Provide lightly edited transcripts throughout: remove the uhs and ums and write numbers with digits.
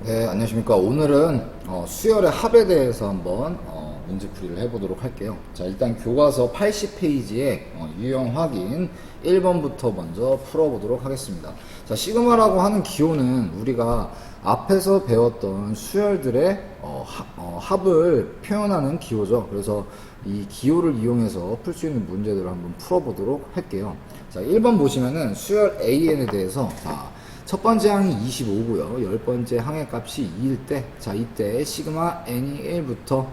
네, 안녕하십니까. 오늘은 수열의 합에 대해서 한번 문제풀이를 해보도록 할게요. 자, 일단 교과서 80페이지에 유형 확인 1번부터 먼저 풀어보도록 하겠습니다. 자, 시그마라고 하는 기호는 우리가 앞에서 배웠던 수열들의 합을 표현하는 기호죠. 그래서 이 기호를 이용해서 풀 수 있는 문제들을 한번 풀어보도록 할게요. 자, 1번 보시면은 수열 AN에 대해서 첫 번째 항이 25고요. 열 번째 항의 값이 2일 때, 자, 이때 시그마 n이 1부터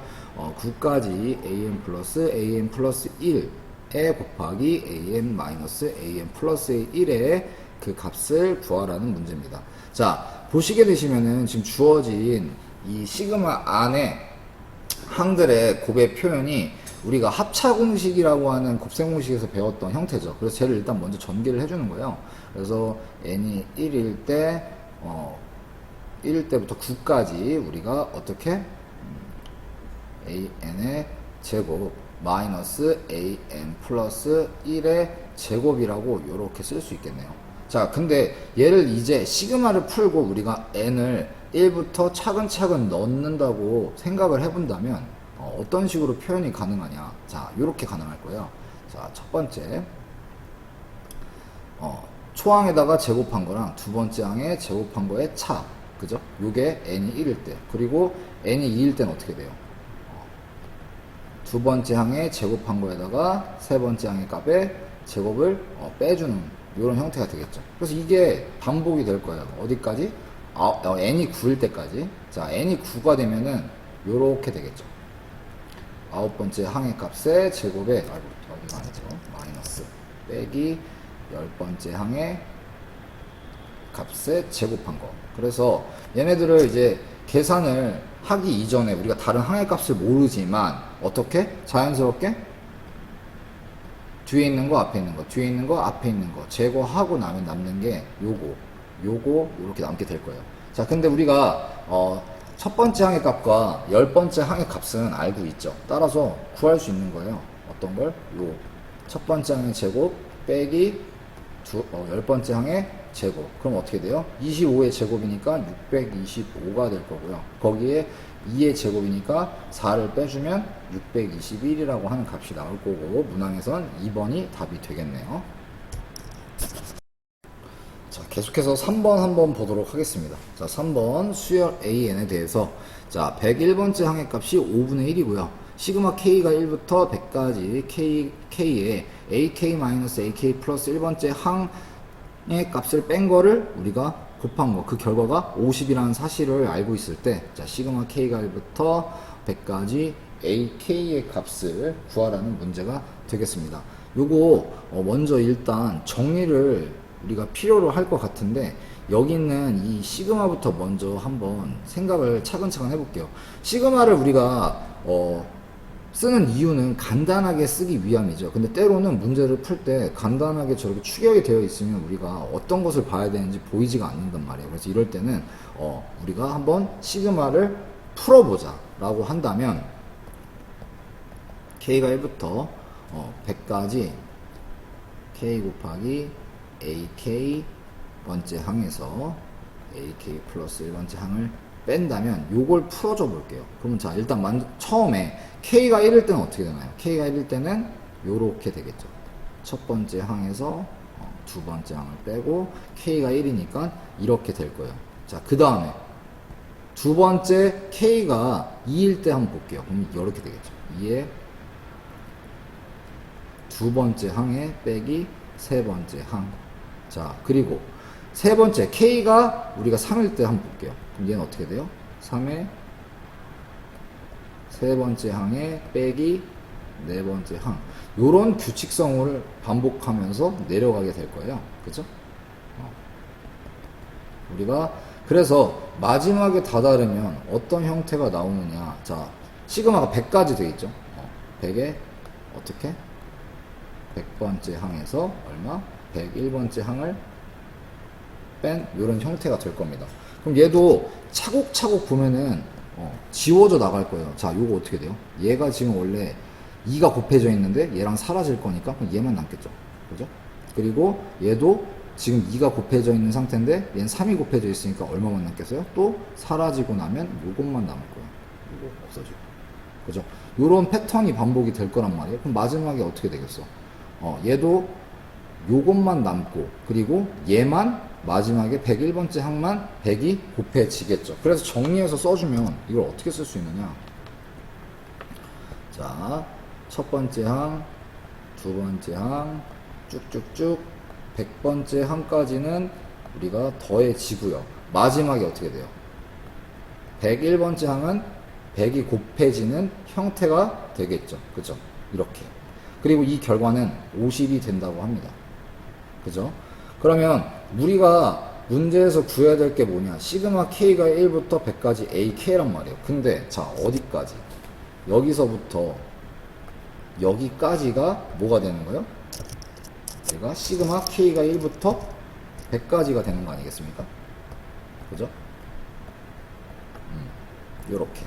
9까지 an 플러스 1에 곱하기 an 마이너스 an 플러스 1의 그 값을 구하라는 문제입니다. 자, 보시게 되시면은 지금 주어진 이 시그마 안에 항들의 곱의 표현이 우리가 합차공식이라고 하는 곱셈공식에서 배웠던 형태죠. 그래서 쟤를 일단 먼저 전개를 해주는 거예요. 그래서 n이 1일 때, 1일 때부터 9까지 우리가 어떻게 an의 제곱 마이너스 an 플러스 1의 제곱이라고 이렇게 쓸 수 있겠네요. 자, 근데 얘를 이제 시그마를 풀고 우리가 n을 1부터 차근차근 넣는다고 생각을 해본다면 어떤 식으로 표현이 가능하냐. 자, 이렇게 가능할 거예요. 자, 첫 번째 초항에다가 제곱한 거랑 두 번째 항에 제곱한 거의 차, 그죠? 요게 n이 1일 때, 그리고 n이 2일 때는 어떻게 돼요? 두 번째 항에 제곱한 거에다가 세 번째 항의 값에 제곱을 빼주는 이런 형태가 되겠죠. 그래서 이게 반복이 될 거예요. 어디까지? n이 9일 때까지. 자, n이 9가 되면은 요렇게 되겠죠. 아홉 번째 항의 값에 제곱에, 여기가 아니죠, 마이너스 빼기 열 번째 항의 값에 제곱한 거. 그래서 얘네들을 이제 계산을 하기 이전에 우리가 다른 항의 값을 모르지만 어떻게 자연스럽게 뒤에 있는 거 앞에 있는 거, 뒤에 있는 거 앞에 있는 거 제거하고 나면 남는 게 요거 이렇게 남게 될 거예요. 자, 근데 우리가 첫 번째 항의 값과 열 번째 항의 값은 알고 있죠. 따라서 구할 수 있는 거예요. 어떤 걸? 첫 번째 항의 제곱 빼기 열 번째 항의 제곱. 그럼 어떻게 돼요? 25의 제곱이니까 625가 될 거고요. 거기에 2의 제곱이니까 4를 빼주면 621이라고 하는 값이 나올 거고, 문항에선 2번이 답이 되겠네요. 자, 계속해서 3번 한번 보도록 하겠습니다. 자, 3번 수열 AN에 대해서, 자, 101번째 항의 값이 5분의 1이고요. 시그마 K가 1부터 100까지 K에 AK-AK 플러스 1번째 항의 값을 뺀 거를 우리가 곱한 거, 그 결과가 50이라는 사실을 알고 있을 때, 자, 시그마 K가 1부터 100까지 AK의 값을 구하라는 문제가 되겠습니다. 요거 먼저 일단 정리를 우리가 필요로 할 것 같은데, 여기 있는 이 시그마부터 먼저 한번 생각을 차근차근 해볼게요. 시그마를 우리가 쓰는 이유는 간단하게 쓰기 위함이죠. 근데 때로는 문제를 풀 때 간단하게 저렇게 추격이 되어 있으면 우리가 어떤 것을 봐야 되는지 보이지가 않는단 말이에요. 그래서 이럴 때는 우리가 한번 시그마를 풀어보자 라고 한다면, K가 1부터 100까지 K 곱하기 AK 번째 항에서 AK 플러스 1번째 항을 뺀다면 요걸 풀어줘 볼게요. 그러면 자, 일단 처음에 K가 1일 때는 어떻게 되나요? K가 1일 때는 요렇게 되겠죠. 첫 번째 항에서 두 번째 항을 빼고 K가 1이니까 이렇게 될 거예요. 자, 그 다음에 두 번째 K가 2일 때 한번 볼게요. 그럼 이렇게 되겠죠. 2에 두 번째 항에 빼기 세 번째 항. 자, 그리고 세 번째 K가 우리가 3일 때 한번 볼게요. 그럼 얘는 어떻게 돼요? 3에 세 번째 항에 빼기 네 번째 항. 요런 규칙성을 반복하면서 내려가게 될 거예요. 그죠? 우리가 그래서 마지막에 다다르면 어떤 형태가 나오느냐. 자, 시그마가 100까지 되겠죠? 100에 어떻게? 100번째 항에서 얼마? 101번째 항을 뺀 이런 형태가 될 겁니다. 그럼 얘도 차곡차곡 보면은 지워져 나갈 거예요. 자, 요거 어떻게 돼요? 얘가 지금 원래 2가 곱해져 있는데 얘랑 사라질 거니까 그럼 얘만 남겠죠. 그죠? 그리고 얘도 지금 2가 곱해져 있는 상태인데 얘는 3이 곱해져 있으니까 얼마만 남겠어요? 또 사라지고 나면 요것만 남을 거예요. 요거 없어지고. 그죠? 요런 패턴이 반복이 될 거란 말이에요. 그럼 마지막에 어떻게 되겠어? 얘도 요것만 남고, 그리고 얘만 마지막에 101번째 항만 100이 곱해지겠죠. 그래서 정리해서 써주면 이걸 어떻게 쓸 수 있느냐? 자, 첫 번째 항, 두 번째 항, 쭉쭉쭉 100번째 항까지는 우리가 더해지고요. 마지막에 어떻게 돼요? 101번째 항은 100이 곱해지는 형태가 되겠죠. 그죠? 이렇게. 그리고 이 결과는 50이 된다고 합니다. 그죠? 그러면 우리가 문제에서 구해야 될 게 뭐냐? 시그마 K가 1부터 100까지 AK란 말이에요. 근데 자, 어디까지? 여기서부터 여기까지가 뭐가 되는 거예요? 얘가 시그마 K가 1부터 100까지가 되는 거 아니겠습니까? 그죠? 요렇게.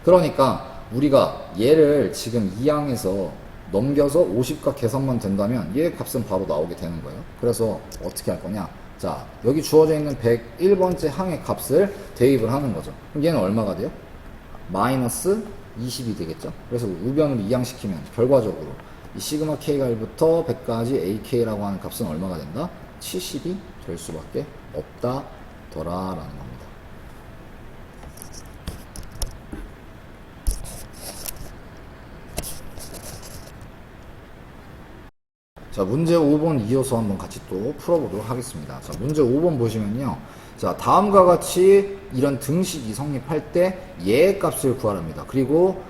그러니까 우리가 얘를 지금 2항에서 넘겨서 50각 계산만 된다면 얘 값은 바로 나오게 되는 거예요. 그래서 어떻게 할 거냐? 자, 여기 주어져 있는 101번째 항의 값을 대입을 하는 거죠. 그럼 얘는 얼마가 돼요? 마이너스 20이 되겠죠. 그래서 우변으로 이항시키면 결과적으로 이 시그마 K가 1부터 100까지 AK라고 하는 값은 얼마가 된다? 70이 될 수밖에 없다더라라는 겁니다. 자, 문제 5번 이어서 한번 같이 또 풀어보도록 하겠습니다. 자, 문제 5번 보시면요. 자, 다음과 같이 이런 등식이 성립할 때 얘의 값을 구하랍니다. 그리고,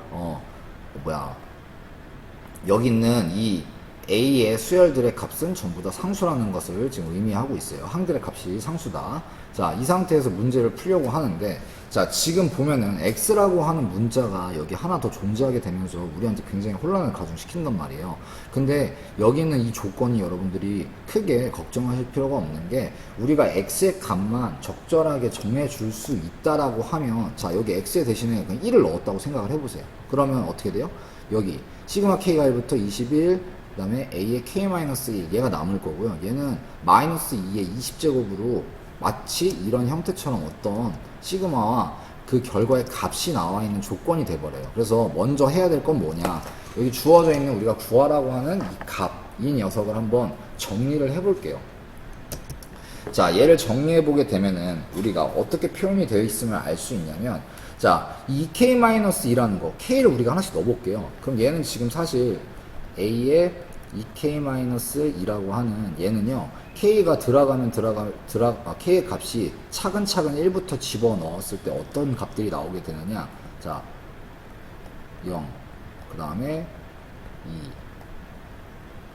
여기 있는 이 A의 수열들의 값은 전부 다 상수라는 것을 지금 의미하고 있어요. 항들의 값이 상수다. 자, 이 상태에서 문제를 풀려고 하는데, 자, 지금 보면은 X라고 하는 문자가 여기 하나 더 존재하게 되면서 우리한테 굉장히 혼란을 가중시킨단 말이에요. 근데 여기 있는 이 조건이 여러분들이 크게 걱정하실 필요가 없는 게, 우리가 X의 값만 적절하게 정해줄 수 있다라고 하면, 자, 여기 X의 대신에 그냥 1을 넣었다고 생각을 해보세요. 그러면 어떻게 돼요? 여기 시그마 K가 1부터 21, 그 다음에 A의 K-1 얘가 남을 거고요. 얘는 마이너스 2의 20제곱으로 마치 이런 형태처럼 어떤 시그마와 그 결과의 값이 나와 있는 조건이 돼버려요. 그래서 먼저 해야 될 건 뭐냐? 여기 주어져 있는 우리가 구하라고 하는 이 값, 이 녀석을 한번 정리를 해볼게요. 자, 얘를 정리해보게 되면은 우리가 어떻게 표현이 되어 있음을 알 수 있냐면, 자, 이 K-2라는 거, K를 우리가 하나씩 넣어볼게요. 그럼 얘는 지금 사실 A의 2K-2라고 하는 얘는요, K가 K의 값이 차근차근 1부터 집어 넣었을 때 어떤 값들이 나오게 되느냐. 자, 0, 그 다음에 2,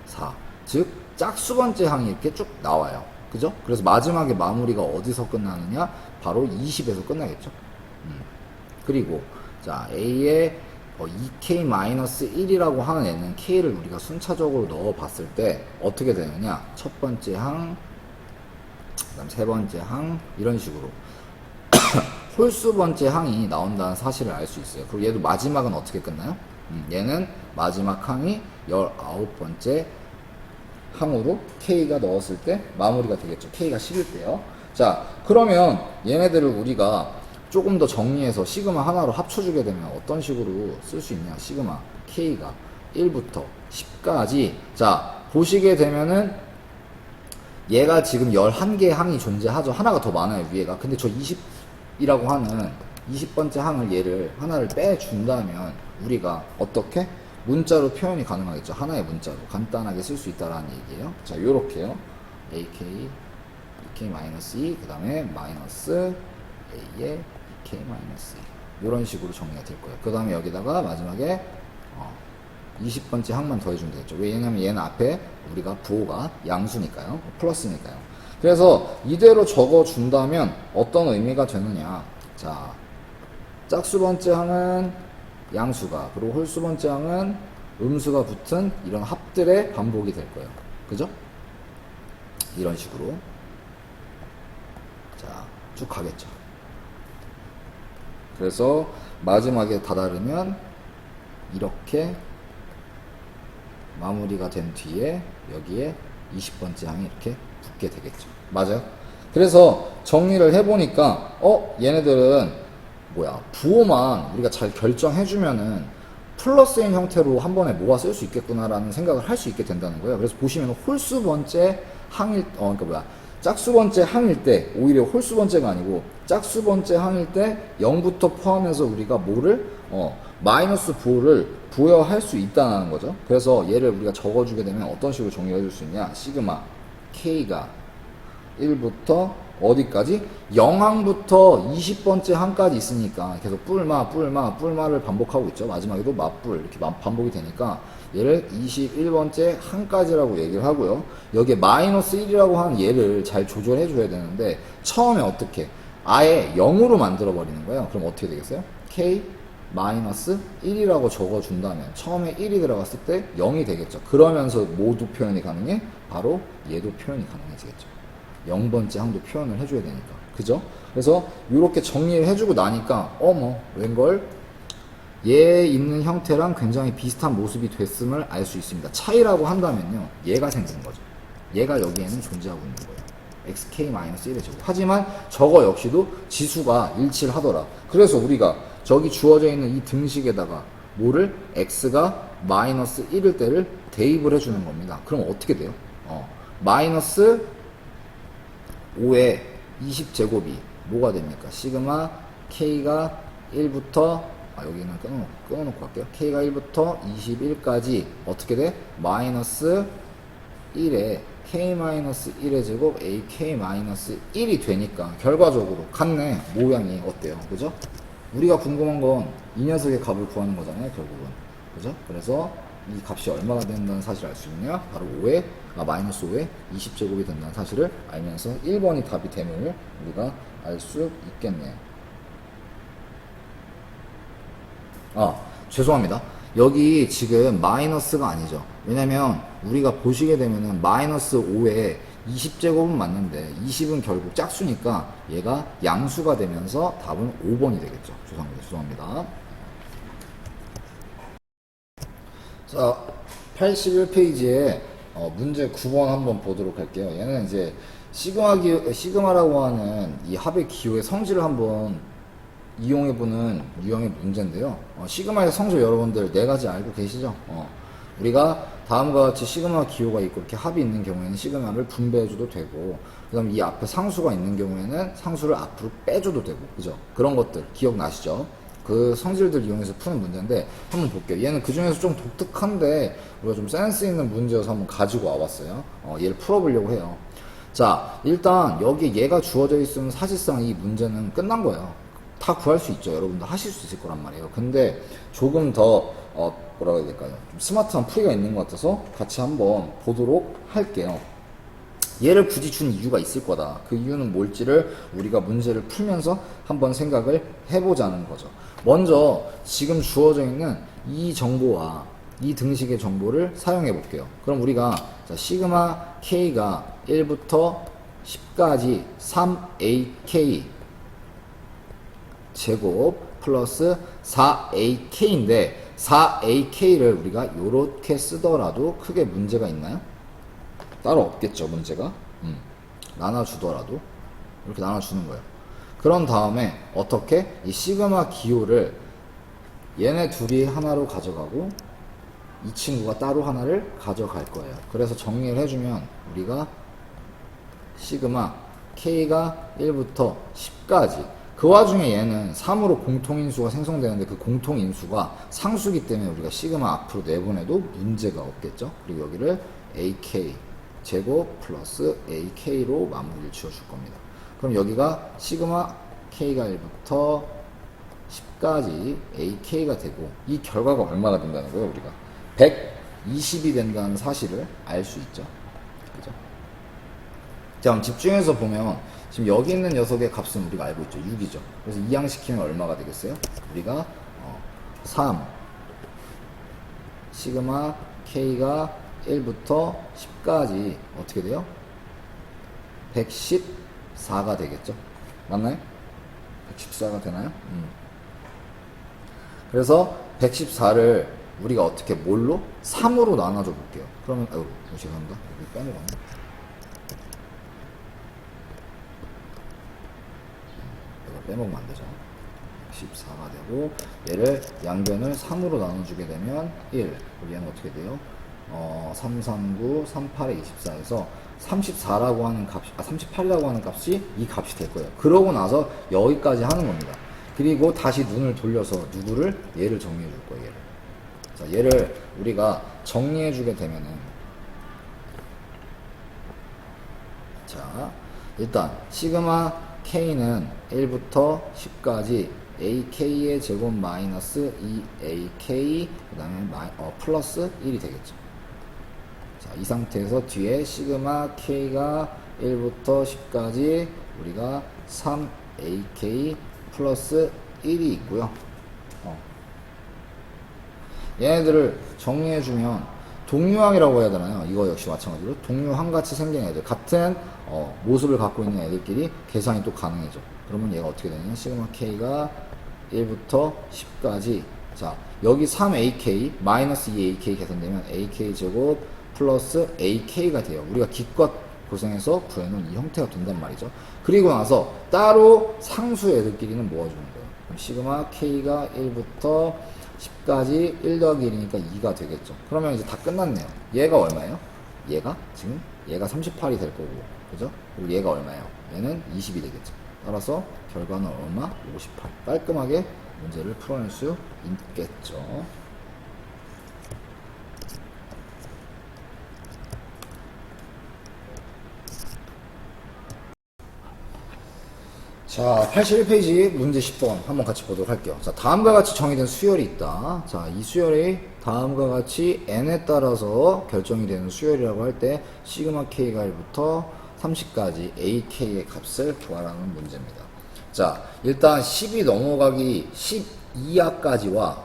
4. 즉, 짝수번째 항이 이렇게 쭉 나와요. 그죠? 그래서 마지막에 마무리가 어디서 끝나느냐? 바로 20에서 끝나겠죠. 그리고, 자, A의 2K-1이라고 하는 애는 K를 우리가 순차적으로 넣어 봤을 때 어떻게 되느냐? 첫 번째 항, 그 다음 세 번째 항, 이런 식으로 홀수 번째 항이 나온다는 사실을 알 수 있어요. 그리고 얘도 마지막은 어떻게 끝나요? 얘는 마지막 항이 19번째 항으로 K가 넣었을 때 마무리가 되겠죠. K가 10일 때요. 자, 그러면 얘네들을 우리가 조금 더 정리해서 시그마 하나로 합쳐주게 되면 어떤 식으로 쓸 수 있냐? 시그마 K가 1부터 10까지. 자, 보시게 되면은 얘가 지금 11개의 항이 존재하죠. 하나가 더 많아요, 위에가. 근데 저 20이라고 하는 20번째 항을 얘를 하나를 빼준다면 우리가 어떻게? 문자로 표현이 가능하겠죠. 하나의 문자로 간단하게 쓸 수 있다라는 얘기예요. 자, 요렇게요. AK, EK-2, 그 다음에 마이너스 A의 K-2 이런 식으로 정리가 될 거예요. 그 다음에 여기다가 마지막에 20번째 항만 더해주면 되겠죠. 왜냐면 얘는 앞에 우리가 부호가 양수니까요. 플러스니까요. 그래서 이대로 적어준다면 어떤 의미가 되느냐. 자, 짝수번째 항은 양수가, 그리고 홀수번째 항은 음수가 붙은 이런 합들의 반복이 될 거예요. 그죠? 이런 식으로. 자, 쭉 가겠죠. 그래서 마지막에 다다르면 이렇게 마무리가 된 뒤에 여기에 20번째 항이 이렇게 붙게 되겠죠. 맞아요? 그래서 정리를 해보니까 얘네들은 부호만 우리가 잘 결정해주면은 플러스인 형태로 한 번에 모아 쓸 수 있겠구나라는 생각을 할 수 있게 된다는 거예요. 그래서 보시면 홀수 번째 항일 짝수 번째 항일 때 오히려 홀수 번째가 아니고 짝수 번째 항일 때 0부터 포함해서 우리가 뭐를 마이너스 부호를 부여할 수 있다는 거죠. 그래서 얘를 우리가 적어주게 되면 어떤 식으로 정리해 줄 수 있냐. 시그마 K가 1부터 어디까지? 0항부터 20번째 항까지 있으니까 계속 뿔마를 반복하고 있죠. 마지막에도 맞뿔 이렇게 반복이 되니까 얘를 21번째 항까지라고 얘기를 하고요. 여기에 마이너스 1이라고 하는 얘를 잘 조절해 줘야 되는데 처음에 어떻게? 아예 0으로 만들어 버리는 거예요. 그럼 어떻게 되겠어요? K 마이너스 1이라고 적어준다면 처음에 1이 들어갔을 때 0이 되겠죠. 그러면서 모두 표현이 가능해? 바로 얘도 표현이 가능해지겠죠. 0번째 항도 표현을 해줘야 되니까. 그죠? 그래서 이렇게 정리를 해주고 나니까 웬걸 얘 있는 형태랑 굉장히 비슷한 모습이 됐음을 알 수 있습니다. 차이라고 한다면요, 얘가 생긴 거죠. 얘가 여기에는 존재하고 있는 거예요. xk-1의 제곱. 하지만 저거 역시도 지수가 일치를 하더라. 그래서 우리가 저기 주어져 있는 이 등식에다가 뭐를 x가 마이너스 1일 때를 대입을 해주는 겁니다. 그럼 어떻게 돼요? 마이너스 5의 20제곱이 뭐가 됩니까? 시그마 k가 1부터 여기는 끊어놓고 갈게요. k가 1부터 21까지 어떻게 돼? 마이너스 1에 k-1의 제곱 ak-1이 되니까 결과적으로 같네. 모양이 어때요? 그죠? 우리가 궁금한 건 이 녀석의 값을 구하는 거잖아요, 결국은. 그죠? 그래서 이 값이 얼마가 된다는 사실을 알 수 있냐? 바로 마이너스 5에 20제곱이 된다는 사실을 알면서 1번이 답이 됨을 우리가 알 수 있겠네요. 죄송합니다. 여기 지금 마이너스가 아니죠. 왜냐면 우리가 보시게 되면은 마이너스 5에 20제곱은 맞는데 20은 결국 짝수니까 얘가 양수가 되면서 답은 5번이 되겠죠. 죄송합니다. 자, 81페이지에 문제 9번 한번 보도록 할게요. 얘는 이제 시그마라고 하는 이 합의 기호의 성질을 한번 이용해보는 유형의 문제인데요. 시그마의 성질 여러분들 4가지 알고 계시죠? 우리가 다음과 같이 시그마 기호가 있고 이렇게 합이 있는 경우에는 시그마를 분배해줘도 되고, 그 다음에 이 앞에 상수가 있는 경우에는 상수를 앞으로 빼줘도 되고, 그죠? 그런 것들 기억나시죠? 그 성질들 이용해서 푸는 문제인데 한번 볼게요. 얘는 그 중에서 좀 독특한데 우리가 좀 센스 있는 문제여서 한번 가지고 와봤어요. 얘를 풀어보려고 해요. 자, 일단 여기 얘가 주어져 있으면 사실상 이 문제는 끝난 거예요. 다 구할 수 있죠. 여러분도 하실 수 있을 거란 말이에요. 근데 조금 더 뭐라고 해야 될까요? 좀 스마트한 풀이가 있는 것 같아서 같이 한번 보도록 할게요. 얘를 굳이 준 이유가 있을 거다. 그 이유는 뭘지를 우리가 문제를 풀면서 한번 생각을 해보자는 거죠. 먼저 지금 주어져 있는 이 정보와 이 등식의 정보를 사용해 볼게요. 그럼 우리가 시그마 k가 1부터 10까지 3ak 제곱 플러스 4ak인데 4ak를 우리가 이렇게 쓰더라도 크게 문제가 있나요? 따로 없겠죠, 문제가. 나눠주더라도 이렇게 나눠주는 거예요. 그런 다음에 어떻게 이 시그마 기호를 얘네 둘이 하나로 가져가고 이 친구가 따로 하나를 가져갈 거예요. 그래서 정리를 해주면 우리가 시그마 k가 1부터 10까지, 그 와중에 얘는 3으로 공통인수가 생성되는데 그 공통인수가 상수기 때문에 우리가 시그마 앞으로 내보내도 문제가 없겠죠. 그리고 여기를 ak 제곱 플러스 ak로 마무리를 지어줄 겁니다. 그럼 여기가 시그마 k가 1부터 10까지 ak가 되고 이 결과가 얼마가 된다는 거예요. 우리가 120이 된다는 사실을 알 수 있죠. 그죠? 자, 그럼 집중해서 보면 지금 여기 있는 녀석의 값은 우리가 알고 있죠. 6이죠. 그래서 이항시키면 얼마가 되겠어요? 우리가 3 시그마 k가 1부터 10까지 어떻게 돼요? 114가 되겠죠. 맞나요? 114가 되나요? 그래서 114를 우리가 어떻게 뭘로? 3으로 나눠줘 볼게요. 그러면 죄송합니다. 여기 빼먹었네. 빼먹으면 안 되죠. 14가 되고, 얘를 양변을 3으로 나눠주게 되면 1. 그리고 얘는 어떻게 돼요? 339, 38에 24에서 34라고 하는 값이, 38이라고 하는 값이 이 값이 될 거예요. 그러고 나서 여기까지 하는 겁니다. 그리고 다시 눈을 돌려서 누구를? 얘를 정리해 줄 거예요, 얘를. 자, 얘를 우리가 정리해 주게 되면은, 자, 일단, 시그마 K는 1부터 10까지 AK의 제곱 마이너스 2AK, 그 다음에 플러스 1이 되겠죠. 자, 이 상태에서 뒤에 시그마 K가 1부터 10까지 우리가 3AK 플러스 1이 있고요. 얘네들을 정리해주면 동류항이라고 해야 되나요? 이거 역시 마찬가지로 동류항같이 생긴 애들, 같은 모습을 갖고 있는 애들끼리 계산이 또 가능해져. 그러면 얘가 어떻게 되냐면 시그마 K가 1부터 10까지, 자 여기 3AK 마이너스 2AK 계산되면 AK 제곱 플러스 AK가 돼요. 우리가 기껏 고생해서 구해놓은 이 형태가 된단 말이죠. 그리고 나서 따로 상수 애들끼리는 모아주는 거예요. 그럼 시그마 K가 1부터 10까지 1 더하기 1이니까 2가 되겠죠. 그러면 이제 다 끝났네요. 얘가 얼마예요? 얘가 지금 얘가 38이 될 거고, 그죠? 그리고 얘가 얼마예요? 얘는 20이 되겠죠. 따라서 결과는 얼마? 58. 깔끔하게 문제를 풀어낼 수 있겠죠. 자, 81페이지 문제 10번 한번 같이 보도록 할게요. 자, 다음과 같이 정의된 수열이 있다. 자, 이 수열이 다음과 같이 n에 따라서 결정이 되는 수열이라고 할 때 시그마 k가 1부터 30까지 ak의 값을 구하라는 문제입니다. 자, 일단 10이 넘어가기 12하까지와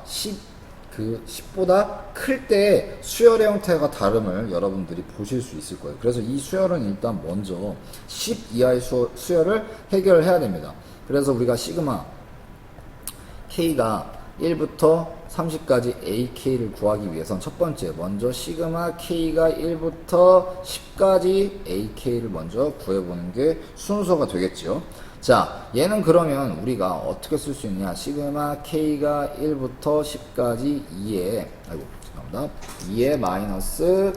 10보다 클 때 수열의 형태가 다름을 여러분들이 보실 수 있을 거예요. 그래서 이 수열은 일단 먼저 10 이하의 수열을 해결해야 됩니다. 그래서 우리가 시그마 K가 1부터 30까지 AK를 구하기 위해선 첫 번째, 먼저 시그마 K가 1부터 10까지 AK를 먼저 구해보는 게 순서가 되겠죠. 자, 얘는 그러면 우리가 어떻게 쓸 수 있냐? 시그마 K가 1부터 10까지 2에, 아이고, 죄송합니다. 2에 마이너스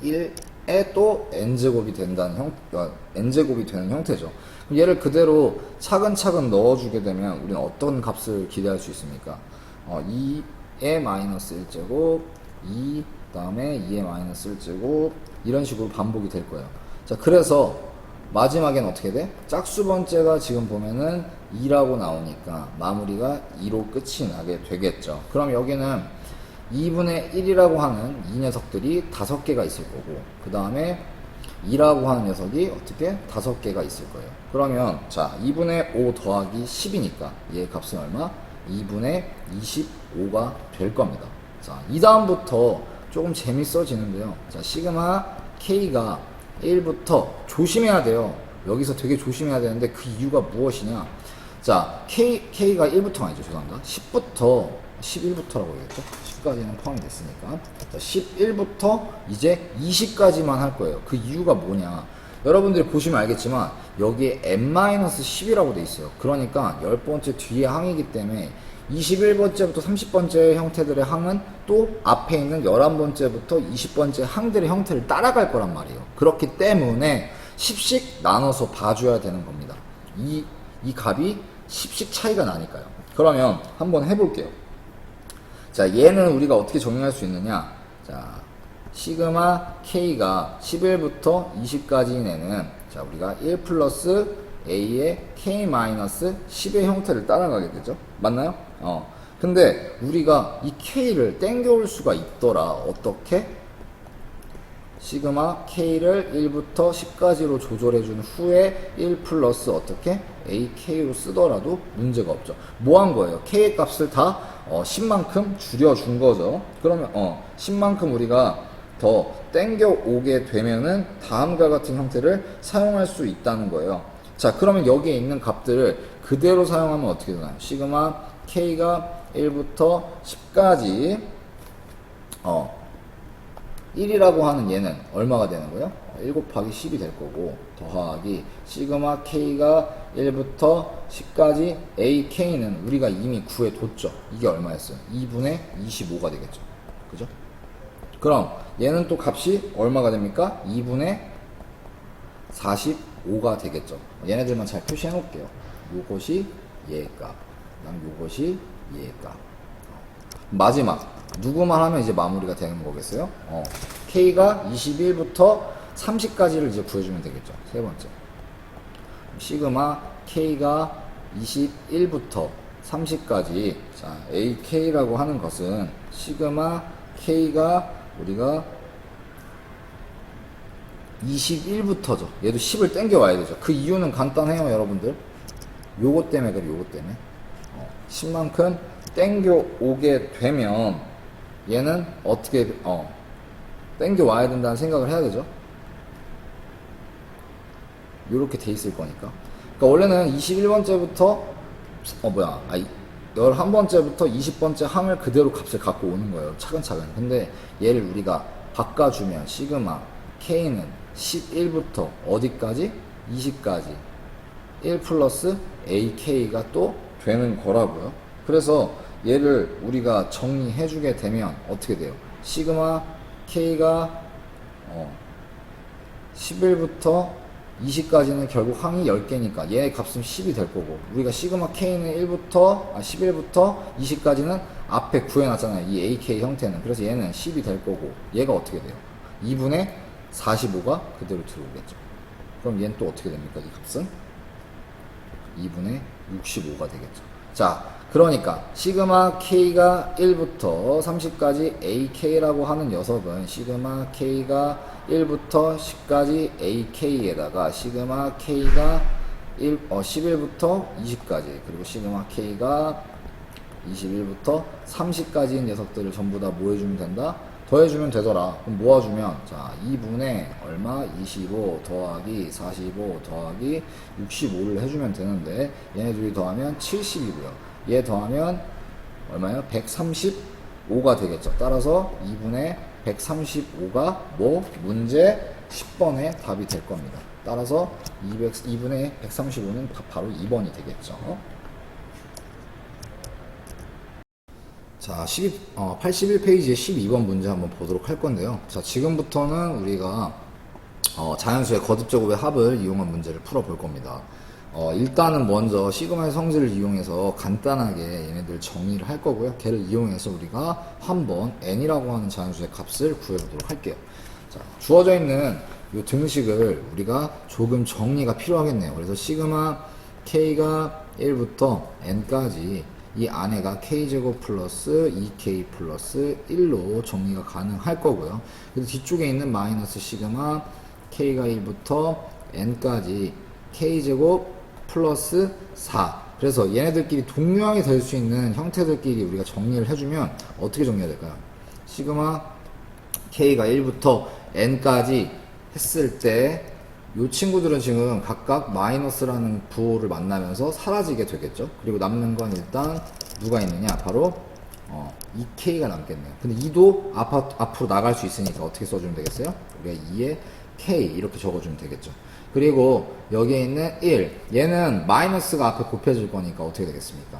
1에 또 n제곱이 된다는 n제곱이 되는 형태죠. 그럼 얘를 그대로 차근차근 넣어주게 되면 우리는 어떤 값을 기대할 수 있습니까? 2에 마이너스 1제곱, 2, 다음에 2에 마이너스 1제곱, 이런 식으로 반복이 될 거예요. 자, 그래서 마지막엔 어떻게 돼? 짝수 번째가 지금 보면은 2라고 나오니까 마무리가 2로 끝이 나게 되겠죠. 그럼 여기는 2분의 1이라고 하는 이 녀석들이 5개가 있을 거고, 그 다음에 2라고 하는 녀석이 어떻게? 5개가 있을 거예요. 그러면 자, 2분의 5 더하기 10이니까 얘의 값은 얼마? 2분의 25가 될 겁니다. 자, 이 다음부터 조금 재밌어지는데요. 자, 시그마 K가 1부터 조심해야 돼요. 여기서 되게 조심해야 되는데 그 이유가 무엇이냐? 자, K가 1부터 아니죠. 죄송합니다. 10부터 11부터라고 해야겠죠. 10까지는 포함이 됐으니까. 자, 11부터 이제 20까지만 할 거예요. 그 이유가 뭐냐? 여러분들이 보시면 알겠지만 여기에 n-10이라고 돼 있어요. 그러니까 10번째 뒤에 항이기 때문에 21번째부터 30번째 형태들의 항은 또 앞에 있는 11번째부터 20번째 항들의 형태를 따라갈 거란 말이에요. 그렇기 때문에 10씩 나눠서 봐줘야 되는 겁니다. 이 값이 10씩 차이가 나니까요. 그러면 한번 해볼게요. 자, 얘는 우리가 어떻게 정리할 수 있느냐? 자, 시그마 K가 11부터 20까지인 애는 자, 우리가 1 플러스 A의 K-10의 형태를 따라가게 되죠. 맞나요? 근데 우리가 이 K를 땡겨올 수가 있더라. 어떻게? 시그마 K를 1부터 10까지로 조절해준 후에 1 플러스 어떻게? AK로 쓰더라도 문제가 없죠. 뭐 한 거예요? K의 값을 다 10만큼 줄여준 거죠. 그러면 10만큼 우리가 더 땡겨 오게 되면은 다음과 같은 형태를 사용할 수 있다는 거예요. 자, 그러면 여기에 있는 값들을 그대로 사용하면 어떻게 되나요? 시그마 K가 1부터 10까지 1이라고 하는 얘는 얼마가 되는 거예요? 1 곱하기 10이 될 거고, 더하기 시그마 K가 1부터 10까지 AK는 우리가 이미 구해뒀죠. 이게 얼마였어요? 2분의 25가 되겠죠. 그죠? 그럼 얘는 또 값이 얼마가 됩니까? 2분의 45가 되겠죠. 얘네들만 잘 표시해 놓을게요. 요것이 얘의 값, 그다음 요것이 얘의 값. 마지막 누구만 하면 이제 마무리가 되는 거겠어요? K가 21부터 30까지를 이제 구해주면 되겠죠. 세 번째. 시그마 K가 21부터 30까지. 자, AK라고 하는 것은 시그마 K가 우리가 21부터죠. 얘도 10을 땡겨 와야 되죠. 그 이유는 간단해요, 여러분들. 요거 때문에 그래, 요거 때문에. 10만큼 땡겨 오게 되면 얘는 어떻게 땡겨 와야 된다는 생각을 해야 되죠. 요렇게 돼 있을 거니까. 그러니까 원래는 21번째부터 11번째부터 20번째 항을 그대로 값을 갖고 오는 거예요. 차근차근. 근데 얘를 우리가 바꿔주면 시그마 K는 11부터 어디까지? 20까지 1 플러스 AK가 또 되는 거라고요. 그래서 얘를 우리가 정리해 주게 되면 어떻게 돼요? 시그마 K가 11부터 20까지는 결국 항이 10개니까 얘의 값은 10이 될 거고, 우리가 시그마 K는 11부터 20까지는 앞에 구해놨잖아요. 이 AK 형태는. 그래서 얘는 10이 될 거고, 얘가 어떻게 돼요? 2분의 45가 그대로 들어오겠죠. 그럼 얘는 또 어떻게 됩니까? 이 값은 2분의 65가 되겠죠. 자, 그러니까 시그마 K가 1부터 30까지 AK라고 하는 녀석은 시그마 K가 1부터 10까지 AK에다가 시그마 K가 11부터 20까지, 그리고 시그마 K가 21부터 30까지인 녀석들을 전부 다 뭐 해주면 된다? 더해주면 되더라. 그럼 모아주면, 자, 2분의 얼마? 25 더하기 45 더하기 65를 해주면 되는데, 얘네들이 더하면 70이고요. 얘 더하면 얼마예요? 135가 되겠죠. 따라서 2분의 135가 문제 10번의 답이 될 겁니다. 따라서 2분의 135는 바로 2번이 되겠죠. 자, 81페이지의 12번 문제 한번 보도록 할 건데요. 자, 지금부터는 우리가 자연수의 거듭제곱의 합을 이용한 문제를 풀어볼 겁니다. 일단은 먼저 시그마의 성질을 이용해서 간단하게 얘네들 정리를 할 거고요. 걔를 이용해서 우리가 한번 n이라고 하는 자연수의 값을 구해보도록 할게요. 자, 주어져 있는 이 등식을 우리가 조금 정리가 필요하겠네요. 그래서 시그마 k가 1부터 n까지 이 안에가 k제곱 플러스 2k 플러스 1로 정리가 가능할 거고요. 그래서 뒤쪽에 있는 마이너스 시그마 k가 1부터 n까지 k제곱 플러스 4. 그래서 얘네들끼리 동류항이 될 수 있는 형태들끼리 우리가 정리를 해주면 어떻게 정리해야 될까요? 시그마 k가 1부터 n까지 했을 때 이 친구들은 지금 각각 마이너스라는 부호를 만나면서 사라지게 되겠죠. 그리고 남는 건 일단 누가 있느냐? 바로 2k가 남겠네요. 근데 2도 앞으로 나갈 수 있으니까 어떻게 써주면 되겠어요? 우리가 2에 k 이렇게 적어주면 되겠죠. 그리고 여기에 있는 1, 얘는 마이너스가 앞에 곱해질 거니까 어떻게 되겠습니까?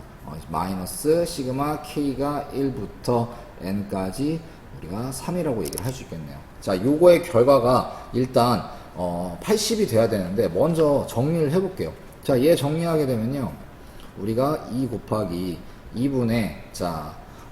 마이너스 시그마 k가 1부터 n까지 우리가 3이라고 얘기를 할 수 있겠네요. 자, 요거의 결과가 일단 80이 돼야 되는데 먼저 정리를 해볼게요. 자, 얘 정리하게 되면요, 우리가 2 곱하기 2분의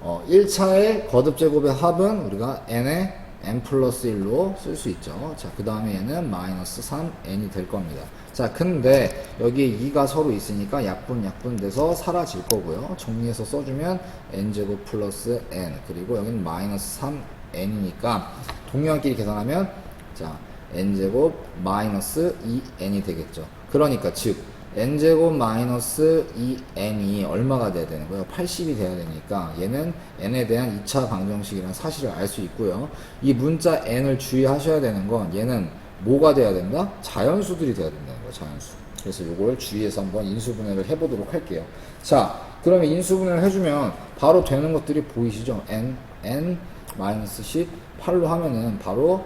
1차의 거듭제곱의 합은 우리가 n의 n 플러스 1로 쓸 수 있죠. 자, 그 다음에 얘는 마이너스 3n이 될 겁니다. 자, 근데 여기에 2가 서로 있으니까 약분 돼서 사라질 거고요. 정리해서 써주면 n제곱 플러스 n, 그리고 여기는 마이너스 3n이니까 동류항끼리 계산하면, 자, n제곱 마이너스 2n이 되겠죠. 그러니까 즉 n제곱 마이너스 2n이 얼마가 돼야 되는 거예요? 80이 돼야 되니까 얘는 n에 대한 2차 방정식이라는 사실을 알 수 있고요. 이 문자 n을 주의하셔야 되는 건 얘는 뭐가 돼야 된다? 자연수들이 돼야 된다는 거예요. 자연수. 그래서 이걸 주의해서 한번 인수분해를 해보도록 할게요. 자, 그러면 인수분해를 해주면 바로 되는 것들이 보이시죠? n 마이너스 10 8로 하면은 바로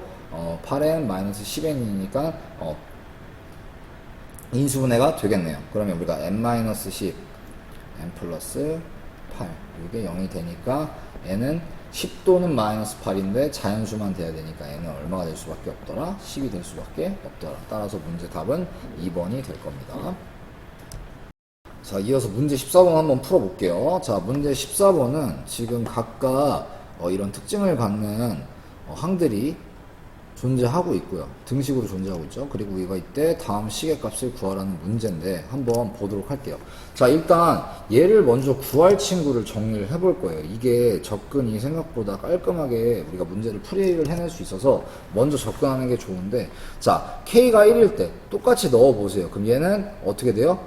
8n 마이너스 10n이니까 인수분해가 되겠네요. 그러면 우리가 n-10, n 플러스 8 이게 0이 되니까 n은 10 또는 마이너스 8인데 자연수만 돼야 되니까 n은 얼마가 될 수밖에 없더라? 10이 될 수밖에 없더라. 따라서 문제 답은 2번이 될 겁니다. 자, 이어서 문제 14번 한번 풀어볼게요. 자, 문제 14번은 지금 각각 이런 특징을 갖는 항들이 존재하고 있고요. 등식으로 존재하고 있죠. 그리고 우리가 이때 다음 시계값을 구하라는 문제인데 한번 보도록 할게요. 자, 일단 얘를 먼저 구할 친구를 정리를 해볼 거예요. 이게 접근이 생각보다 깔끔하게 우리가 문제를 풀이를 해낼 수 있어서 먼저 접근하는 게 좋은데, 자, K가 1일 때 똑같이 넣어보세요. 그럼 얘는 어떻게 돼요?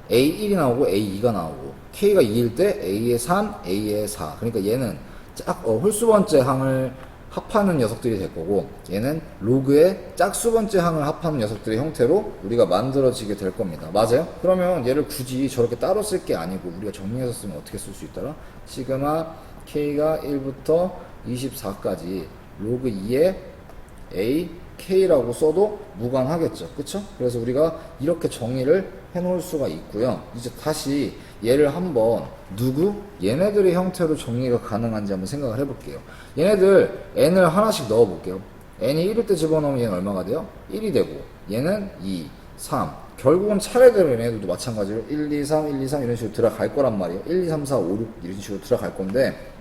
A1이 나오고 A2가 나오고, K가 2일 때 A의 3, A의 4. 그러니까 얘는 홀수번째 항을 합하는 녀석들이 될 거고, 얘는 로그의 짝수번째 항을 합하는 녀석들의 형태로 우리가 만들어지게 될 겁니다. 맞아요? 그러면 얘를 굳이 저렇게 따로 쓸 게 아니고 우리가 정리해서 쓰면 어떻게 쓸 수 있더라? 시그마 K가 1부터 24까지 로그 2의 A K라고 써도 무관하겠죠. 그쵸? 그래서 우리가 이렇게 정의를 해 놓을 수가 있고요. 이제 다시 얘를 한번 얘네들의 형태로 정리가 가능한지 한번 생각을 해볼게요. 얘네들 n을 하나씩 넣어 볼게요. n이 1일 때 집어넣으면 얘는 얼마가 돼요? 1이 되고, 얘는 2, 3. 결국은 차례대로 얘네들도 마찬가지로 1, 2, 3, 1, 2, 3 이런 식으로 들어갈 거란 말이에요. 1, 2, 3, 4, 5, 6 이런 식으로 들어갈 건데,